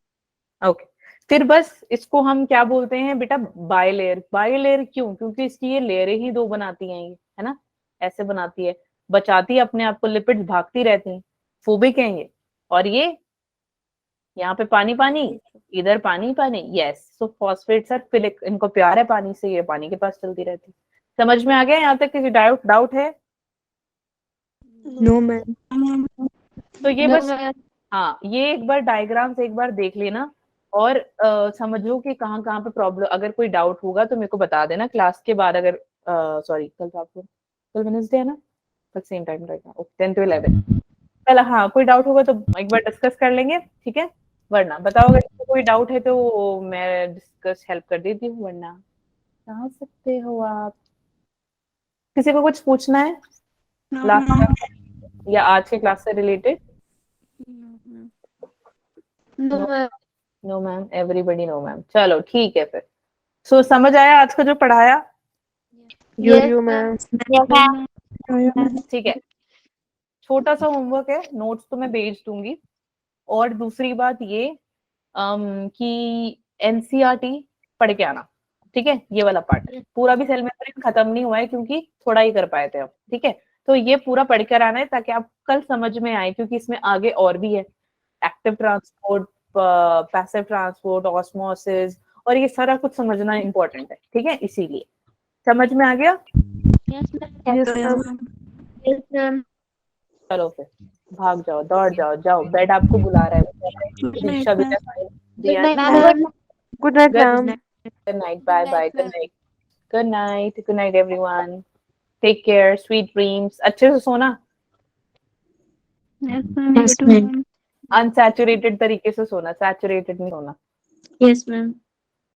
ओके, फिर बस इसको हम क्या बोलते हैं बेटा? बायलेयर। बायलेयर क्यों? क्योंकि इसकी ये लेयरें ही दो बनाती हैं, ये है ना, ऐसे बनाती है, बचाती है अपने आप को, लिपिड्स भागती रहती हैं, फोबिक है ये। और ये यहाँ पे पानी पानी, इधर पानी पानी, yes. So phosphates are philic, इनको प्यार है पानी से, ये पानी के पास चलती रहती। समझ में आ गया यहाँ तक? किसी डाउट है? No, ma'am. तो ये No, बस, ma'am. हाँ, ये एक बार डायग्राम्स एक बार देख लेना और समझो कि कहाँ कहाँ पे प्रॉब्लम। अगर कोई डाउट होगा तो मेरे को बता देना क्लास के बाद। अगर सॉरी, कल तो आपको, कल वेडनेसडे है ना, बट सेम टाइम रहेगा 10 to 11। कल हाँ, कोई डाउट होगा तो एक बार डिस्कस कर लेंगे, ठीक है? वरना बताओ, अगर कोई डाउट है तो मैं डिस्कस हेल्प कर देती हूँ, वरना कहा सकते हो आप। किसी को कुछ पूछना है लास्ट या आज के क्लास से related? No, ma'am. No ma'am, everybody no ma'am. चलो ठीक है फिर। सो समझ आया आज का जो पढ़ाया? Yo, Yes, ma'am. ठीक है, छोटा सा होमवर्क है, नोट्स तो मैं भेज दूंगी। और दूसरी बात ये कि एनसीईआरटी पढ़ के आना, ठीक है? ये वाला पार्ट पूरा भी सेल मेम्ब्रेन खत्म नहीं हुआ है, क्योंकि थोड़ा ही कर पाए थे हम, ठीक है? तो ये पूरा पढ़ कर आना है ताकि आप कल समझ में आए, क्योंकि इसमें आगे और भी है, active transport, passive transport, osmosis, और ये सारा कुछ समझना इंपॉर्टेंट है, ठीक है? इसीलिए समझ में आ गया? yes, ma'am. Yes, ma'am. Yes, ma'am. चलो फिर भाग जाओ, दौड़ जाओ, जाओ, बेड आपको बुला रहा है। दीक्षा भी Good night, दिया। ma'am. Good night, Good ma'am. Good night. Bye bye. Good night. Good night. Good night, everyone. Take care. Sweet dreams. अच्छे से सोना। Yes, ma'am. Yes, You too, ma'am. ma'am. Unsaturated तरीके से सोना, सैचुरेटेड नहीं सोना। Yes, ma'am.